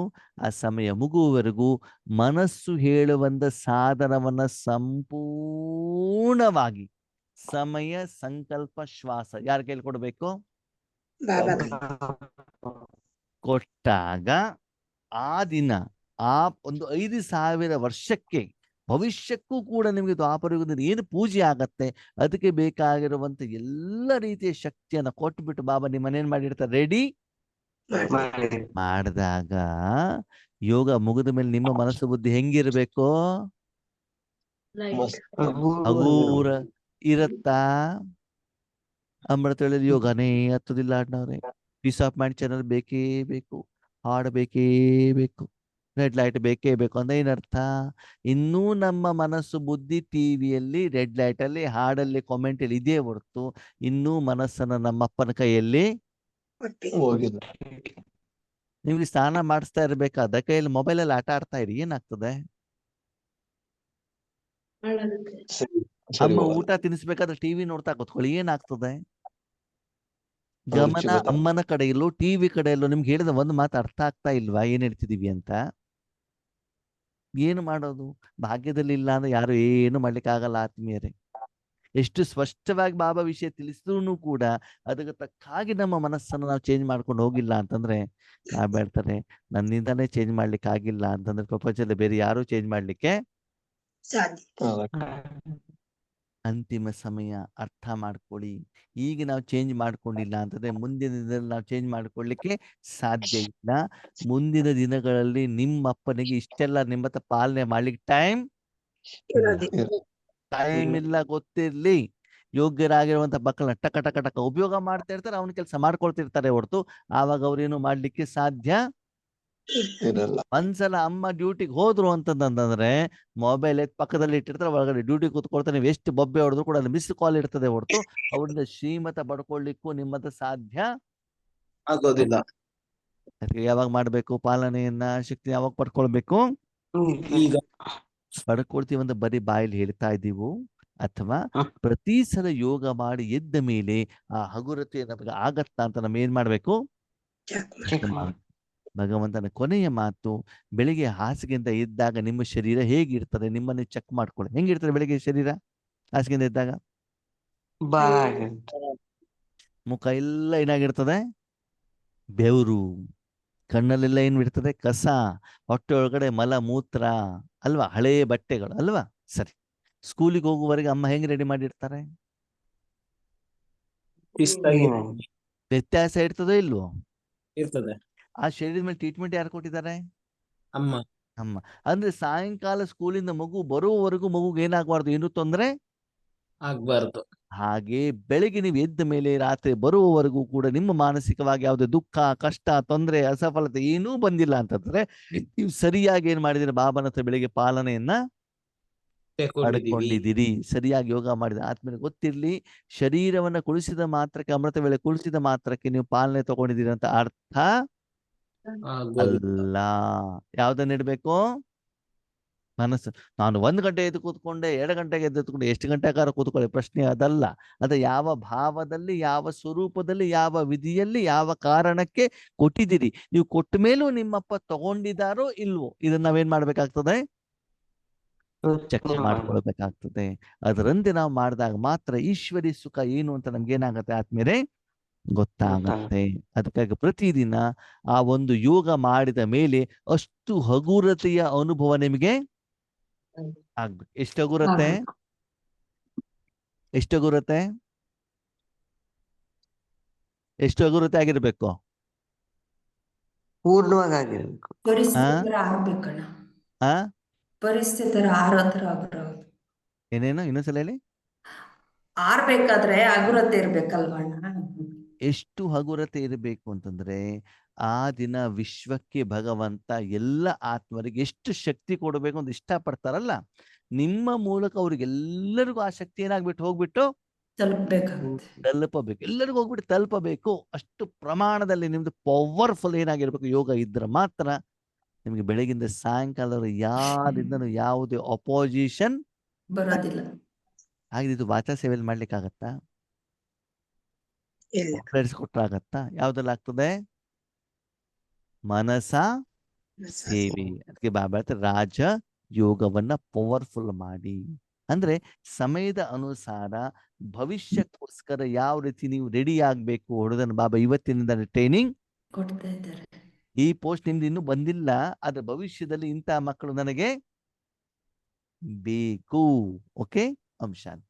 ಆ ಸಮಯ ಮುಗುವವರೆಗೂ ಮನಸ್ಸು ಹೇಳುವಂತ ಸಾಧನವನ್ನ ಸಂಪೂರ್ಣವಾಗಿ ಸಮಯ ಸಂಕಲ್ಪ ಶ್ವಾಸ ಯಾರ ಕೈಲಿ ಕೊಡಬೇಕು? ಕೊಟ್ಟಾಗ ಆ ದಿನ ಆ ಒಂದು 5,000 ವರ್ಷಕ್ಕೆ ಭವಿಷ್ಯಕ್ಕೂ ಕೂಡ ನಿಮಗೆ ದ್ವಾಪರಯುಗದಲ್ಲಿ ಏನು ಪೂಜೆ ಆಗತ್ತೆ ಅದಕ್ಕೆ ಬೇಕಾಗಿರುವಂತ ಎಲ್ಲ ರೀತಿಯ ಶಕ್ತಿಯನ್ನ ಕೊಟ್ಬಿಟ್ಟು ಬಾಬಾ ನಿಮ್ಮನ್ನೇನ್ ಮಾಡಿರ್ತಾರೆ? ರೆಡಿ ಮಾಡಿದಾಗ ಯೋಗ ಮುಗಿದ ಮೇಲೆ ನಿಮ್ಮ ಮನಸ್ಸು ಬುದ್ಧಿ ಹೆಂಗಿರ್ಬೇಕು? ಲೈಟ್ ಹಗೂರ ಇರತ್ತಾ? ಅಮೃತ ಹೇಳಿದ ಯೋಗನೇ ಹತ್ತದಿಲ್ಲ ಅಣ್ಣವ್ರೆ. ಪೀಸ್ ಆಫ್ ಮೈಂಡ್ ಚಾನಲ್ ಬೇಕೇ ಬೇಕು, ಹಾಡ್ ಬೇಕೇ ಬೇಕು, ರೆಡ್ ಲೈಟ್ ಬೇಕೇ ಬೇಕು ಅಂದ್ರೆ ಏನರ್ಥ? ಇನ್ನೂ ನಮ್ಮ ಮನಸ್ಸು ಬುದ್ಧಿ ಟಿವಿಯಲ್ಲಿ ರೆಡ್ ಲೈಟ್ ಅಲ್ಲಿ ಹಾಡಲ್ಲಿ ಕಾಮೆಂಟ್ ಅಲ್ಲಿ ಇದೇ ಹೊರತು ಇನ್ನೂ ಮನಸ್ಸನ್ನ ನಮ್ಮಪ್ಪನ ಕೈಯಲ್ಲಿ ಹೋಗಿಲ್ಲ. ನಿಮ್ಗೆ ಸ್ನಾನ ಮಾಡಿಸ್ತಾ ಇರ್ಬೇಕಾದ ಕೈಯಲ್ಲಿ ಮೊಬೈಲ್ ಅಲ್ಲಿ ಆಟ ಆಡ್ತಾ ಇರಿ, ಏನಾಗ್ತದೆ? ಹಾಳಾಗುತ್ತೆ. ಸರಿ ಅಮ್ಮ ಹೋಗಲ್ಲ. ಊಟ ತಿನ್ನಿಸ್ಬೇಕಾದ್ರೆ ಟಿವಿ ನೋಡ್ತಾ ಕೂತ್ಕೊಳ್ಳಿ, ಏನಾಗ್ತದೆ? ಅವ್ರಿಗೆ ಗಮನ ಸಿಗುತ್ತೆ. ಅಮ್ಮನ ಕಡೆಯಲ್ಲೂ ಟಿವಿ ಕಡೆಯಲ್ಲೂ ನಿಮ್ಗೆ ಹೇಳಿದ ಒಂದು ಮಾತು ಅರ್ಥ ಆಗ್ತಾ ಇಲ್ವಾ ಏನ್ ಹೇಳ್ತಿದೀವಿ ಅಂತ? ಏನು ಮಾಡೋದು? ಭಾಗ್ಯದಲ್ಲಿ ಇಲ್ಲ ಅಂದ್ರೆ ಯಾರು ಏನು ಮಾಡ್ಲಿಕ್ಕೆ ಆಗಲ್ಲ ಆತ್ಮೀಯರೇ. ಎಷ್ಟು ಸ್ಪಷ್ಟವಾಗಿ ಬಾಬಾ ವಿಷಯ ತಿಳಿಸಿದ್ರು ಕೂಡ ಅದಕ್ಕೆ ತಕ್ಕ ಹಾಗೆ ನಮ್ಮ ಮನಸ್ಸನ್ನು ನಾವು ಚೇಂಜ್ ಮಾಡ್ಕೊಂಡು ಹೋಗಿಲ್ಲ ಅಂತಂದ್ರೆ ಬಾಬಾ ಹೇಳ್ತಾರೆ ನನ್ನಿಂದಾನೇ ಚೇಂಜ್ ಮಾಡ್ಲಿಕ್ಕೆ ಆಗಿಲ್ಲ ಅಂತಂದ್ರೆ ಪ್ರಪಂಚದಲ್ಲಿ ಬೇರೆ ಯಾರು ಚೇಂಜ್ ಮಾಡ್ಲಿಕ್ಕೆ ಅಂತಿಮ ಸಮಯ. ಅರ್ಥ ಮಾಡ್ಕೊಳ್ಳಿ. ಈಗ ನಾವು ಚೇಂಜ್ ಮಾಡ್ಕೊಂಡಿಲ್ಲ ಅಂತಂದ್ರೆ ಮುಂದಿನ ದಿನದಲ್ಲಿ ನಾವು ಚೇಂಜ್ ಮಾಡ್ಕೊಳ್ಳಿಕ್ಕೆ ಸಾಧ್ಯ ಇಲ್ಲ. ಮುಂದಿನ ದಿನಗಳಲ್ಲಿ ನಿಮ್ಮ ಅಪ್ಪನಿಗೆ ಇಷ್ಟೆಲ್ಲ ನಿಮ್ಮ ಹತ್ರ ಪಾಲನೆ ಮಾಡ್ಲಿಕ್ಕೆ ಟೈಮ್ ಇಲ್ಲ, ಗೊತ್ತಿರ್ಲಿ. ಯೋಗ್ಯರಾಗಿರುವಂತ ಮಕ್ಕಳನ್ನ ಟಕ ಟಕ ಟಕ ಉಪಯೋಗ ಮಾಡ್ತಾ ಇರ್ತಾರೆ, ಅವನ ಕೆಲಸ ಮಾಡ್ಕೊಳ್ತಿರ್ತಾರೆ ಹೊರತು ಆವಾಗ ಅವ್ರೇನು ಮಾಡ್ಲಿಕ್ಕೆ ಸಾಧ್ಯ ಇರಲ್ಲ. ಒಂದ್ಸಲ ಅಮ್ಮ ಡ್ಯೂಟಿಗೆ ಹೋದ್ರು ಅಂತಂದ್ರೆ ಮೊಬೈಲ್ ಪಕ್ಕದಲ್ಲಿ ಇಟ್ಟಿರ್ತಾರೆ, ಒಳಗಡೆ ಡ್ಯೂಟಿ ಕೂತ್ಕೊಳ್ತಾರೆ. ನೀವು ಎಷ್ಟು ಬೊಬ್ಬೆ ಹೊಡೆದ್ರು ಕೂಡ ಅಲ್ಲಿ ಮಿಸ್ ಕಾಲ್ ಇರ್ತದೆ ಹೊರತು ಅವ್ರಿಂದ ಶ್ರೀಮತ ಪಡ್ಕೊಳ್ಳಿಕ್ಕೂ ನಿಮ್ಮದ ಸಾಧ್ಯ ಆಗೋದಿಲ್ಲ. ಅದಕ್ಕೆ ಯಾವಾಗ ಮಾಡ್ಬೇಕು ಪಾಲನೆಯನ್ನ, ಶಕ್ತಿ ಯಾವಾಗ ಪಡ್ಕೊಳ್ಬೇಕು? ಈಗ ಪಡ್ಕೊಳ್ತೀವಿ ಅಂತ ಬರೀ ಬಾಯಲ್ಲಿ ಹೇಳ್ತಾ ಇದ್ದೀವು ಅಥವಾ ಪ್ರತಿ ಸಲ ಯೋಗ ಮಾಡಿ ಎದ್ದ ಮೇಲೆ ಆ ಹಗುರತೆ ನಮಗೆ ಆಗತ್ತಾ ಅಂತ ನಮ್ಮ ಏನ್ ಮಾಡ್ಬೇಕು? ಭಗವಂತನ ಕೊನೆಯ ಮಾತು, ಬೆಳಿಗ್ಗೆ ಹಾಸಿಗೆಯಿಂದ ಎದ್ದಾಗ ನಿಮ್ಮ ಶರೀರ ಹೇಗಿರ್ತದೆ ನಿಮ್ಮನ್ನು ಚೆಕ್ ಮಾಡ್ಕೊಳ್ಳಿ. ಹೆಂಗಿರ್ತದೆ ಬೆಳಿಗ್ಗೆ ಶರೀರ ಹಾಸಿಗೆಯಿಂದ ಎದ್ದಾಗ? ಮುಖ ಎಲ್ಲ ಏನಾಗಿರ್ತದೆ? ಬೆವರು. ಕಣ್ಣಲ್ಲೆಲ್ಲ ಏನ್ ಬಿಡ್ತದೆ? ಕಸ. ಹೊಟ್ಟೆ ಒಳಗಡೆ ಮಲ ಮೂತ್ರ ಅಲ್ವಾ? ಹಳೇ ಬಟ್ಟೆಗಳು ಅಲ್ವಾ? ಸರಿ. ಸ್ಕೂಲಿಗೆ ಹೋಗುವವರೆಗೆ ಅಮ್ಮ ಹೆಂಗ್ ರೆಡಿ ಮಾಡಿರ್ತಾರೆ? ಶಿಸ್ತಾಗಿ ವ್ಯತ್ಯಾಸ ಇರ್ತದೋ ಇಲ್ವೋ? ಇರ್ತದೆ. ಆ ಶರೀರದ ಮೇಲೆ ಟ್ರೀಟ್ಮೆಂಟ್ ಯಾರು ಕೊಟ್ಟಿದ್ದಾರೆ? ಅಮ್ಮ ಅಮ್ಮ. ಅಂದ್ರೆ ಸಾಯಂಕಾಲ ಸ್ಕೂಲಿಂದ ಮಗು ಬರುವವರೆಗೂ ಮಗುಗೆ ಏನಾಗಬಾರ್ದು, ಏನು ತೊಂದ್ರೆ ಆಗ್ಬಾರ್ದು. ಹಾಗೆ ಬೆಳಿಗ್ಗೆ ನೀವು ಎದ್ದ ಮೇಲೆ ರಾತ್ರಿ ಬರುವವರೆಗೂ ಕೂಡ ನಿಮ್ಮ ಮಾನಸಿಕವಾಗಿ ಯಾವುದೇ ದುಃಖ, ಕಷ್ಟ, ತೊಂದರೆ, ಅಸಫಲತೆ ಏನೂ ಬಂದಿಲ್ಲ ಅಂತಂದ್ರೆ ನೀವು ಸರಿಯಾಗಿ ಏನ್ ಮಾಡಿದಿರಿ? ಬಾಬನ ಹತ್ರ ಬೆಳಿಗ್ಗೆ ಪಾಲನೆಯನ್ನ ಪಡ್ಕೊಂಡಿದ್ದೀರಿ. ಸರಿಯಾಗಿ ಯೋಗ ಮಾಡಿದ ಆತ್ಮನಿಗೆ ಗೊತ್ತಿರ್ಲಿ, ಶರೀರವನ್ನ ಕುಳಿಸಿದ ಮಾತ್ರಕ್ಕೆ, ಅಮೃತ ವೇಳೆ ಕುಳಿಸಿದ ಮಾತ್ರಕ್ಕೆ ನೀವು ಪಾಲನೆ ತಗೊಂಡಿದ್ದೀರಿ ಅಂತ ಅರ್ಥ ಅಲ್ಲ. ಯಾವ್ದನ್ನ ಇಡ್ಬೇಕು? ಮನಸ್ಸು. ನಾನು 1 ಗಂಟೆ ಎದ್ದು ಕೂತ್ಕೊಂಡೆ, 2 ಗಂಟೆಗೆ ಎದ್ದು ಕೂತ್ಕೊಂಡೆ, ಎಷ್ಟು ಗಂಟೆಗಾರ ಕೂತ್ಕೊಳ್ಳಿ, ಪ್ರಶ್ನೆ ಅದಲ್ಲ. ಅದ ಯಾವ ಭಾವದಲ್ಲಿ, ಯಾವ ಸ್ವರೂಪದಲ್ಲಿ, ಯಾವ ವಿಧಿಯಲ್ಲಿ, ಯಾವ ಕಾರಣಕ್ಕೆ ಕೊಟ್ಟಿದ್ದೀರಿ. ನೀವು ಕೊಟ್ಟ ಮೇಲೂ ನಿಮ್ಮಪ್ಪ ತಗೊಂಡಿದ್ದಾರೋ ಇಲ್ವೋ, ಇದನ್ನ ನಾವೇನ್ ಮಾಡ್ಬೇಕಾಗ್ತದೆ? ಚೆಕ್ ಮಾಡ್ಕೊಳ್ಬೇಕಾಗ್ತದೆ. ಅದರಂತೆ ನಾವು ಮಾಡಿದಾಗ ಮಾತ್ರ ಈಶ್ವರಿ ಸುಖ ಏನು ಅಂತ ನಮ್ಗೆ ಏನಾಗತ್ತೆ ಆದ್ಮೇಲೆ ಗೊತ್ತಾಗತ್ತೆ. ಅದಕ್ಕಾಗಿ ಪ್ರತಿದಿನ ಆ ಒಂದು ಯೋಗ ಮಾಡಿದ ಮೇಲೆ ಅಷ್ಟು ಹಗುರತೆಯ ಅನುಭವ ನಿಮಗೆ ಆಗ್ಬೇಕು. ಎಷ್ಟು ಹಗುರತೆ? ಎಷ್ಟು ಹಗುರತೆ? ಎಷ್ಟು ಹಗುರತೆ ಆಗಿರ್ಬೇಕು? ಪೂರ್ಣವಾಗಿ ಆಗಿರ್ಬೇಕು. ಪರಿಸ್ಥಿತಿ ಆರೋ ತರ ಆಗಿರೋದು. ಏನೇನು ಇನ್ನೊಂದ್ಸಲ ಹೇಳಿ. ಆರ್ಬೇಕಾದ್ರೆ ಹಗುರತೆ ಇರ್ಬೇಕಲ್ವಣ್ಣ? ಎಷ್ಟು ಹಗುರತೆ ಇರಬೇಕು ಅಂತಂದ್ರೆ ಆ ದಿನ ವಿಶ್ವಕ್ಕೆ ಭಗವಂತ ಎಲ್ಲ ಆತ್ಮರಿಗೆ ಎಷ್ಟು ಶಕ್ತಿ ಕೊಡಬೇಕು ಅಂತ ಇಷ್ಟಪಡ್ತಾರಲ್ಲ, ನಿಮ್ಮ ಮೂಲಕ ಅವ್ರಿಗೆಲ್ಲರಿಗೂ ಆ ಶಕ್ತಿ ಏನಾಗ್ಬಿಟ್ಟು ಹೋಗ್ಬಿಟ್ಟು ತಲುಪಬೇಕು. ಎಲ್ಲರಿಗೂ ಹೋಗ್ಬಿಟ್ಟು ತಲುಪಬೇಕು. ಅಷ್ಟು ಪ್ರಮಾಣದಲ್ಲಿ ನಿಮ್ದು ಪವರ್ಫುಲ್ ಏನಾಗಿರ್ಬೇಕು ಯೋಗ ಇದ್ರೆ ಮಾತ್ರ ನಿಮ್ಗೆ ಬೆಳಗಿಂದ ಸಾಯಂಕಾಲ ಯಾರಿಂದನೂ ಯಾವುದೇ ಅಪೋಸಿಷನ್ ಬರೋದಿಲ್ಲ. ಹಾಗೆ ಇದು ವಾಚಾ ಸೇವೆಯಲ್ಲಿ ಮಾಡ್ಲಿಕ್ಕೆ ಆಗತ್ತಾ? ಕೊಟ್ರಾಗತ್ತಾ? ಯಾವ್ದೆಲ್ಲ ಆಗ್ತದೆ? ಮನಸ ಸೇವೆ. ಅದಕ್ಕೆ ಬಾಬಾ ಹೇಳ್ತಾರೆ ರಾಜ ಯೋಗವನ್ನ ಪವರ್ಫುಲ್ ಮಾಡಿ. ಅಂದ್ರೆ ಸಮಯದ ಅನುಸಾರ ಭವಿಷ್ಯಕ್ಕೋಸ್ಕರ ಯಾವ ರೀತಿ ನೀವು ರೆಡಿ ಆಗ್ಬೇಕು ಹುಡುಗನ ಬಾಬಾ ಇವತ್ತಿನಿಂದ ಟ್ರೈನಿಂಗ್ ಕೊಡ್ತಾ ಇದ್ದಾರೆ. ಈ ಪೋಸ್ಟ್ ನಿಮ್ದು ಇನ್ನೂ ಬಂದಿಲ್ಲ, ಆದ್ರೆ ಭವಿಷ್ಯದಲ್ಲಿ ಇಂತಹ ಮಕ್ಕಳು ನನಗೆ ಬೇಕು. ಓಕೆ, ಅಂಶಾನ್